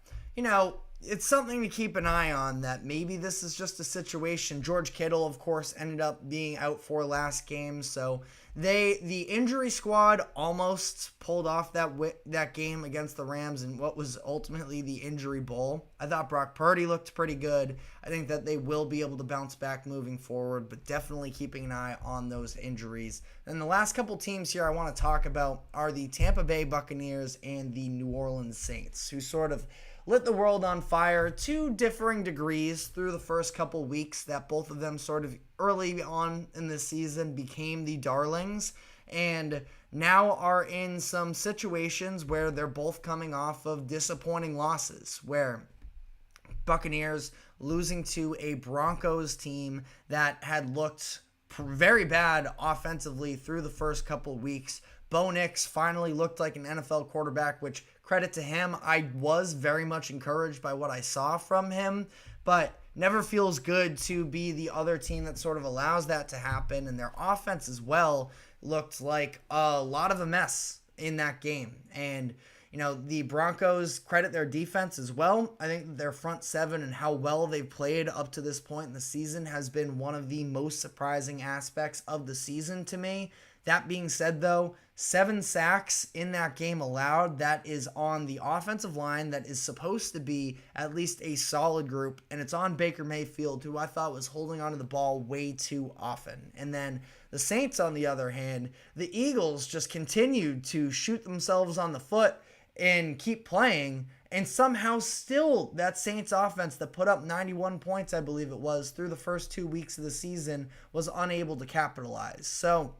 it's something to keep an eye on, that maybe this is just a situation. George Kittle, of course, ended up being out for last game, so the injury squad almost pulled off that game against the Rams in what was ultimately the Injury Bowl. I thought Brock Purdy looked pretty good. I think that they will be able to bounce back moving forward, but definitely keeping an eye on those injuries. And the last couple teams here I want to talk about are the Tampa Bay Buccaneers and the New Orleans Saints, who sort of lit the world on fire to differing degrees through the first couple weeks, that both of them sort of early on in the season became the darlings, and now are in some situations where they're both coming off of disappointing losses, where Buccaneers losing to a Broncos team that had looked very bad offensively through the first couple weeks. Bo Nix finally looked like an NFL quarterback, which, credit to him, I was very much encouraged by what I saw from him, but never feels good to be the other team that sort of allows that to happen. And their offense as well looked like a lot of a mess in that game. And, the Broncos, credit their defense as well. I think their front seven and how well they've played up to this point in the season has been one of the most surprising aspects of the season to me. That being said, though, 7 sacks in that game allowed. That is on the offensive line that is supposed to be at least a solid group, and it's on Baker Mayfield, who I thought was holding onto the ball way too often. And then the Saints, on the other hand, the Eagles just continued to shoot themselves on the foot and keep playing, and somehow still that Saints offense that put up 91 points, I believe it was, through the first 2 weeks of the season was unable to capitalize. So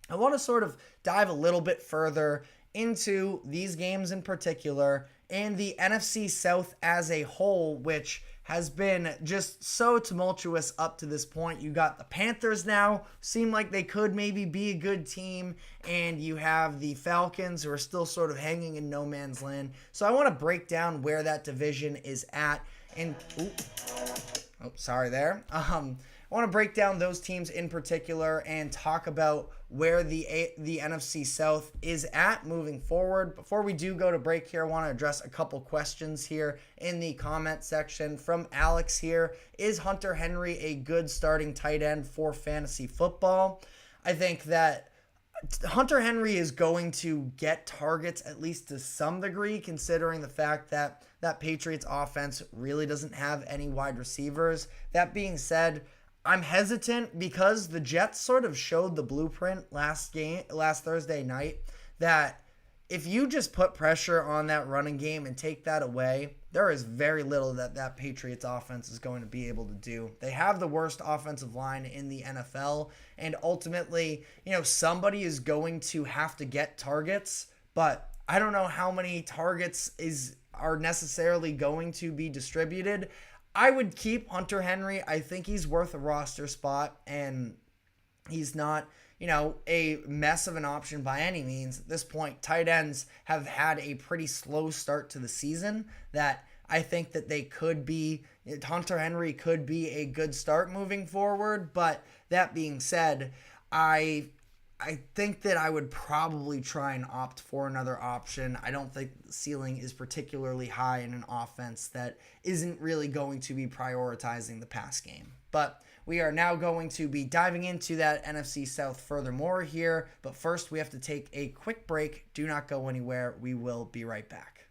I want to sort of dive a little bit further into these games in particular and the NFC South as a whole, which has been just so tumultuous up to this point. You got the Panthers now, seem like they could maybe be a good team, and you have the Falcons, who are still sort of hanging in no man's land. So I want to break down where that division is at, and sorry there. I want to break down those teams in particular and talk about where the NFC South is at moving forward. Before we do go to break here, I want to address a couple questions here in the comment section from Alex here. Is Hunter Henry a good starting tight end for fantasy football? I think that Hunter Henry is going to get targets, at least to some degree, considering the fact that that Patriots offense really doesn't have any wide receivers. That being said, I'm hesitant because the Jets sort of showed the blueprint last Thursday night, that if you just put pressure on that running game and take that away, there is very little that Patriots offense is going to be able to do. They have the worst offensive line in the NFL, and ultimately, somebody is going to have to get targets, but I don't know how many targets are necessarily going to be distributed. I would keep Hunter Henry. I think he's worth a roster spot, and he's not, a mess of an option by any means. At this point, tight ends have had a pretty slow start to the season, that I think that Hunter Henry could be a good start moving forward. But that being said, I think that I would probably try and opt for another option. I don't think the ceiling is particularly high in an offense that isn't really going to be prioritizing the pass game. But we are now going to be diving into that NFC South furthermore here. But first, we have to take a quick break. Do not go anywhere. We will be right back.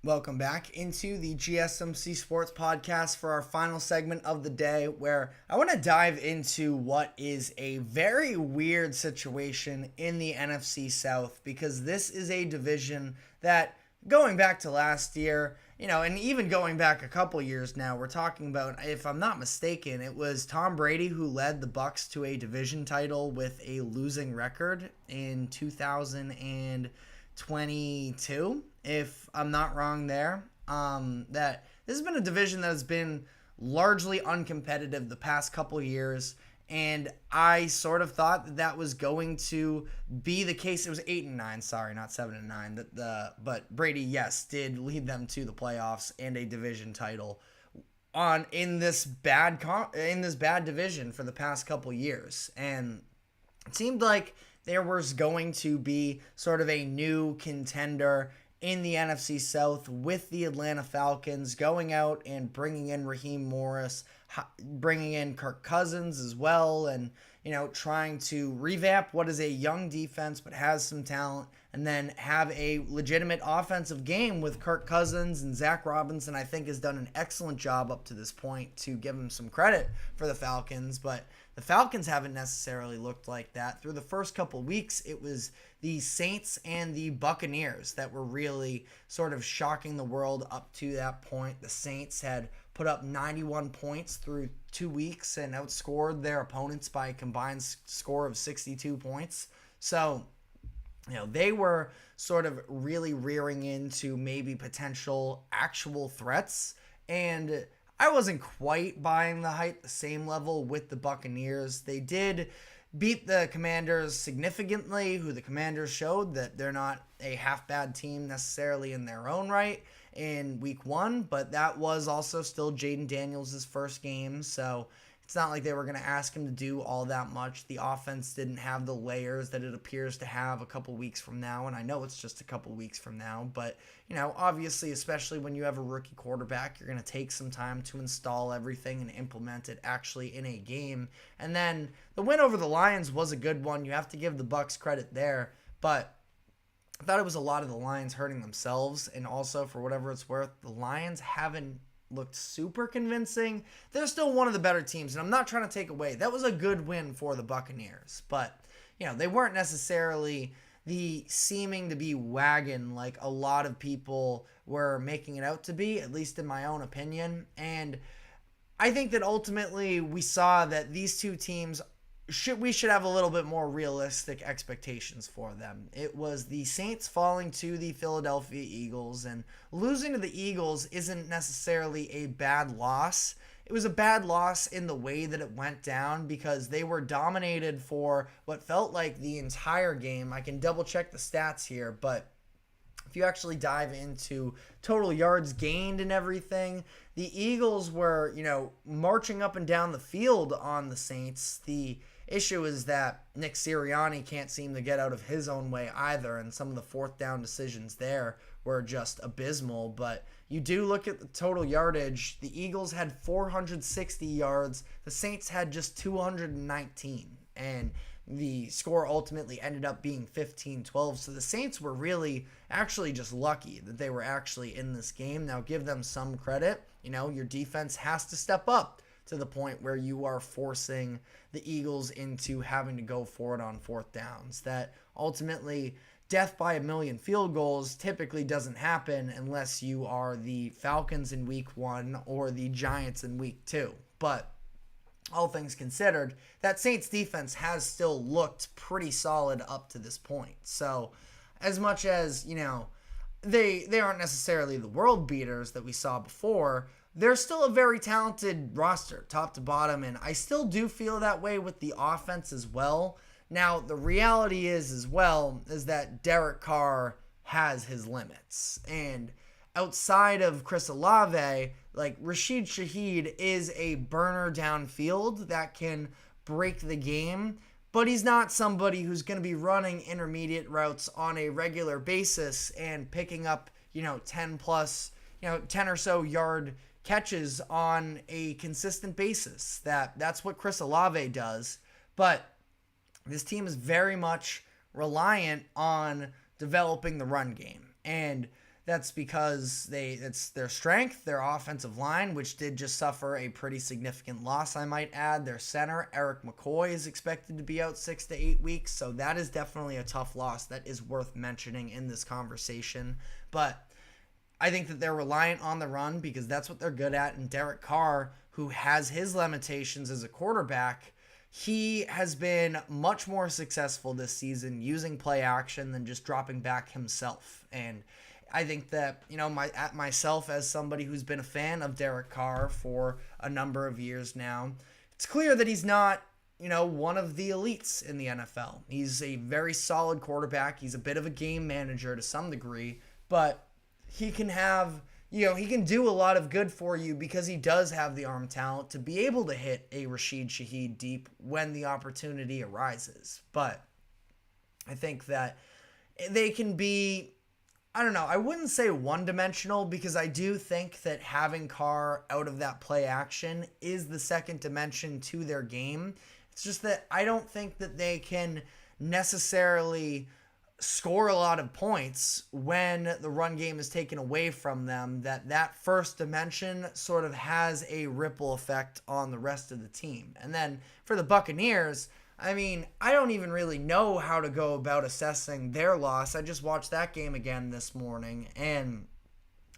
Welcome back into the GSMC Sports Podcast for our final segment of the day, where I want to dive into what is a very weird situation in the NFC South, because this is a division that, going back to last year, and even going back a couple years now, we're talking about, if I'm not mistaken, it was Tom Brady who led the Bucs to a division title with a losing record in 2022, if I'm not wrong there. That this has been a division that has been largely uncompetitive the past couple years, and I sort of thought that was going to be the case. It was 8-9, sorry, not 7-9. But Brady, yes, did lead them to the playoffs and a division title in this bad division for the past couple years, and it seemed like there was going to be sort of a new contender in the NFC South with the Atlanta Falcons going out and bringing in Raheem Morris, bringing in Kirk Cousins as well, and trying to revamp what is a young defense but has some talent, and then have a legitimate offensive game with Kirk Cousins. And Zach Robinson, I think, has done an excellent job up to this point, to give him some credit for the Falcons, but the Falcons haven't necessarily looked like that. Through the first couple weeks, it was the Saints and the Buccaneers that were really sort of shocking the world up to that point. The Saints had put up 91 points through 2 weeks and outscored their opponents by a combined score of 62 points. So, they were sort of really rearing into maybe potential actual threats, and I wasn't quite buying the hype the same level with the Buccaneers. They did beat the Commanders significantly, who the Commanders showed that they're not a half-bad team necessarily in their own right in week 1, but that was also still Jayden Daniels' first game, so it's not like they were going to ask him to do all that much. The offense didn't have the layers that it appears to have a couple weeks from now, and I know it's just a couple weeks from now, but obviously, especially when you have a rookie quarterback, you're going to take some time to install everything and implement it actually in a game. And then the win over the Lions was a good one. You have to give the Bucs credit there, but I thought it was a lot of the Lions hurting themselves, and also, for whatever it's worth, the Lions haven't looked super convincing. They're still one of the better teams, and I'm not trying to take away. That was a good win for the Buccaneers, but they weren't necessarily the seeming to be wagon like a lot of people were making it out to be, at least in my own opinion. And I think that ultimately we saw that these two teams we should have a little bit more realistic expectations for them. It was the Saints falling to the Philadelphia Eagles, and losing to the Eagles isn't necessarily a bad loss. It was a bad loss in the way that it went down, because they were dominated for what felt like the entire game. I can double check the stats here, but if you actually dive into total yards gained and everything, the Eagles were, marching up and down the field on the Saints. The issue is that Nick Sirianni can't seem to get out of his own way either, and some of the fourth down decisions there were just abysmal. But you do look at the total yardage, the Eagles had 460 yards, the Saints had just 219, and the score ultimately ended up being 15-12. So the Saints were really actually just lucky that they were actually in this game. Now, give them some credit. Your defense has to step up to the point where you are forcing the Eagles into having to go for it on fourth downs. That ultimately, death by a million field goals typically doesn't happen unless you are the Falcons in week 1 or the Giants in week 2. But all things considered, that Saints defense has still looked pretty solid up to this point. So as much as, they aren't necessarily the world beaters that we saw before, they're still a very talented roster, top to bottom, and I still do feel that way with the offense as well. Now, the reality is that Derek Carr has his limits, and outside of Chris Olave, Rashid Shaheed is a burner downfield that can break the game, but he's not somebody who's going to be running intermediate routes on a regular basis and picking up, 10 or so yard catches on a consistent basis. That's what Chris Olave does, but this team is very much reliant on developing the run game. And that's because it's their strength, their offensive line, which did just suffer a pretty significant loss, I might add. Their center, Eric McCoy, is expected to be out 6 to 8 weeks, so that is definitely a tough loss that is worth mentioning in this conversation. But I think that they're reliant on the run because that's what they're good at, and Derek Carr, who has his limitations as a quarterback, he has been much more successful this season using play action than just dropping back himself. And I think that, myself as somebody who's been a fan of Derek Carr for a number of years now, it's clear that he's not, one of the elites in the NFL. He's a very solid quarterback. He's a bit of a game manager to some degree, but he can have, he can do a lot of good for you because he does have the arm talent to be able to hit a Rashid Shaheed deep when the opportunity arises. But I think that they can be, I don't know, I wouldn't say one-dimensional because I do think that having Carr out of that play action is the second dimension to their game. It's just that I don't think that they can necessarily score a lot of points when the run game is taken away from them, that first dimension sort of has a ripple effect on the rest of the team. And then for the Buccaneers, I don't even really know how to go about assessing their loss. I just watched that game again this morning, and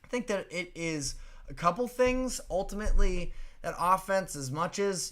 I think that it is a couple things. Ultimately, that offense, as much as,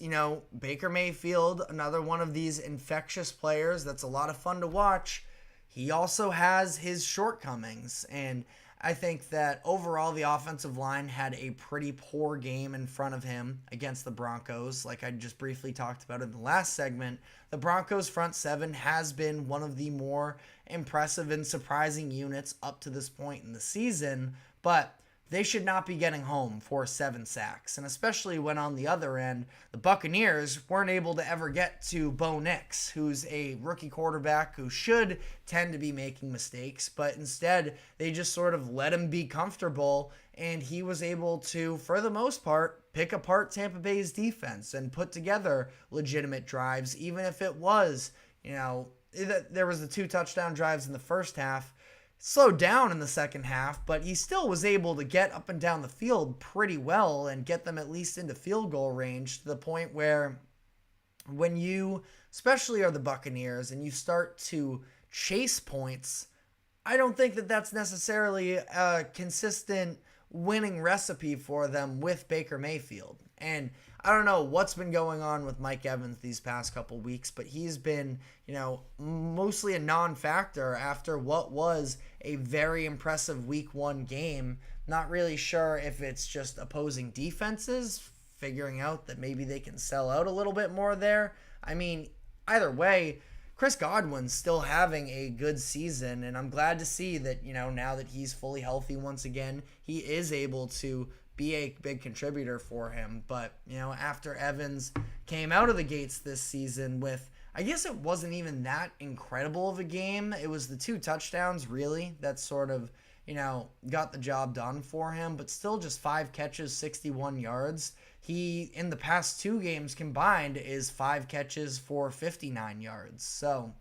Baker Mayfield, another one of these infectious players that's a lot of fun to watch, he also has his shortcomings, and I think that overall the offensive line had a pretty poor game in front of him against the Broncos. Like I just briefly talked about in the last segment, the Broncos front seven has been one of the more impressive and surprising units up to this point in the season, but they should not be getting home for 7 sacks. And especially when on the other end, the Buccaneers weren't able to ever get to Bo Nix, who's a rookie quarterback who should tend to be making mistakes, but instead they just sort of let him be comfortable, and he was able to, for the most part, pick apart Tampa Bay's defense and put together legitimate drives, even if it was, there was the 2 touchdown drives in the first half. Slowed down in the second half, but he still was able to get up and down the field pretty well and get them at least into field goal range, to the point where when you especially are the Buccaneers and you start to chase points, I don't think that that's necessarily a consistent winning recipe for them with Baker Mayfield. And I don't know what's been going on with Mike Evans these past couple weeks, but he's been, mostly a non-factor after what was a very impressive week 1 game. Not really sure if it's just opposing defenses figuring out that maybe they can sell out a little bit more there. Either way, Chris Godwin's still having a good season, and I'm glad to see that, now that he's fully healthy once again, he is able to be a big contributor for him. But, after Evans came out of the gates this season with, I guess it wasn't even that incredible of a game. It was the 2 touchdowns, really, that sort of, got the job done for him. But still just 5 catches, 61 yards. He, in the past 2 games combined, is 5 catches for 59 yards. So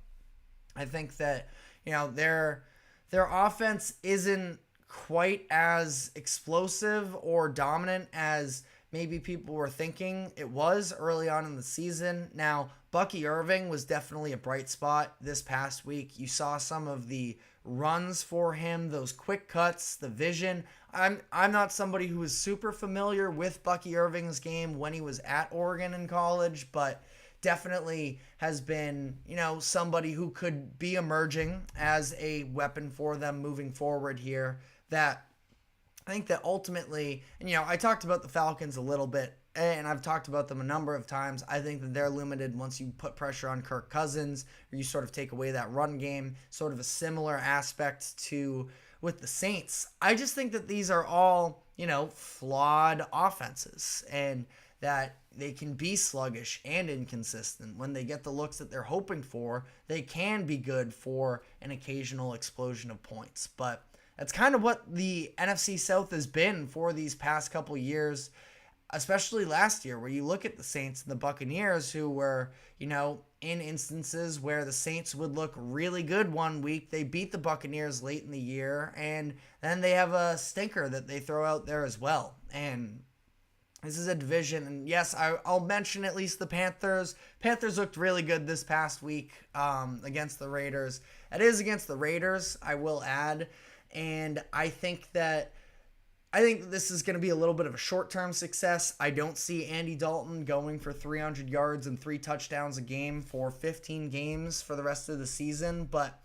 I think that, their offense isn't quite as explosive or dominant as maybe people were thinking it was early on in the season. Now, Bucky Irving was definitely a bright spot this past week. You saw some of the runs for him, those quick cuts, the vision. I'm not somebody who is super familiar with Bucky Irving's game when he was at Oregon in college, but definitely has been, somebody who could be emerging as a weapon for them moving forward here. That I think that ultimately, and I talked about the Falcons a little bit, and I've talked about them a number of times. I think that they're limited once you put pressure on Kirk Cousins, or you sort of take away that run game, sort of a similar aspect to with the Saints. I just think that these are all, flawed offenses, and that they can be sluggish and inconsistent. When they get the looks that they're hoping for, they can be good for an occasional explosion of points. But that's kind of what the NFC South has been for these past couple years, especially last year, where you look at the Saints and the Buccaneers, who were, in instances where the Saints would look really good one week. They beat the Buccaneers late in the year, and then they have a stinker that they throw out there as well. And this is a division, and yes, I'll mention at least the Panthers. Panthers looked really good this past week against the Raiders. It is against the Raiders, I will add, and I think this is going to be a little bit of a short-term success. I don't see Andy Dalton going for 300 yards and 3 touchdowns a game for 15 games for the rest of the season, but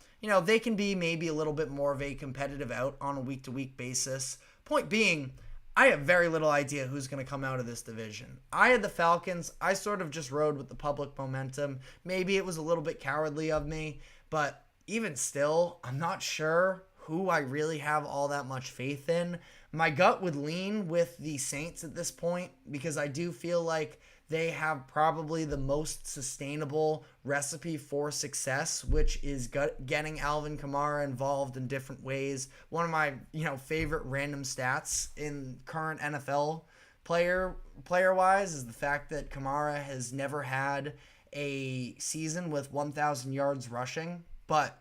they can be maybe a little bit more of a competitive out on a week-to-week basis. Point being, I have very little idea who's going to come out of this division. I had the Falcons. I sort of just rode with the public momentum. Maybe it was a little bit cowardly of me, but even still, I'm not sure who I really have all that much faith in. My gut would lean with the Saints at this point because I do feel like they have probably the most sustainable recipe for success, which is getting Alvin Kamara involved in different ways. One of my, favorite random stats in current NFL player-wise is the fact that Kamara has never had a season with 1,000 yards rushing, but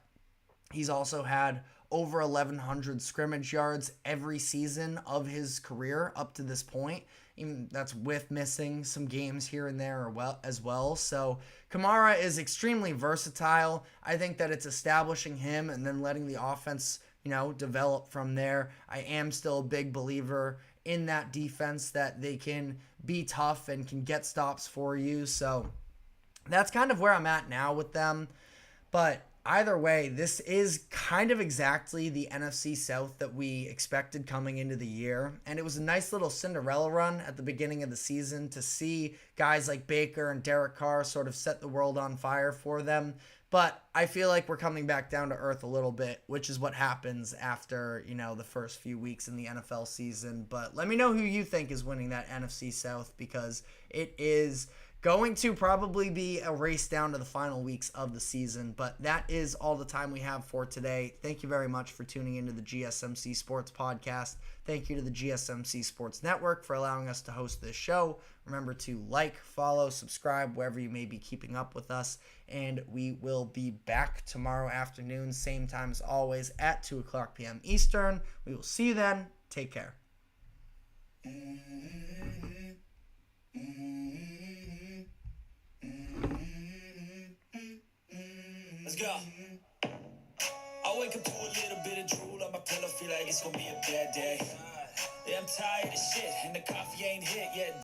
he's also had over 1,100 scrimmage yards every season of his career up to this point. Even that's with missing some games here and there as well. So Kamara is extremely versatile. I think that it's establishing him and then letting the offense, develop from there. I am still a big believer in that defense, that they can be tough and can get stops for you. So that's kind of where I'm at now with them. But either way, this is kind of exactly the NFC South that we expected coming into the year. And it was a nice little Cinderella run at the beginning of the season to see guys like Baker and Derek Carr sort of set the world on fire for them. But I feel like we're coming back down to earth a little bit, which is what happens after, the first few weeks in the NFL season. But let me know who you think is winning that NFC South, because it is going to probably be a race down to the final weeks of the season. But that is all the time we have for today. Thank you very much for tuning into the GSMC Sports Podcast. Thank you to the GSMC Sports Network for allowing us to host this show. Remember to like, follow, subscribe wherever you may be keeping up with us. And we will be back tomorrow afternoon, same time as always, at 2 o'clock p.m. Eastern. We will see you then. Take care. Let's go. I wake up to a little bit of drool on my pillow, feel like it's gonna be a bad day. Yeah, I'm tired of shit, and the coffee ain't hit yet.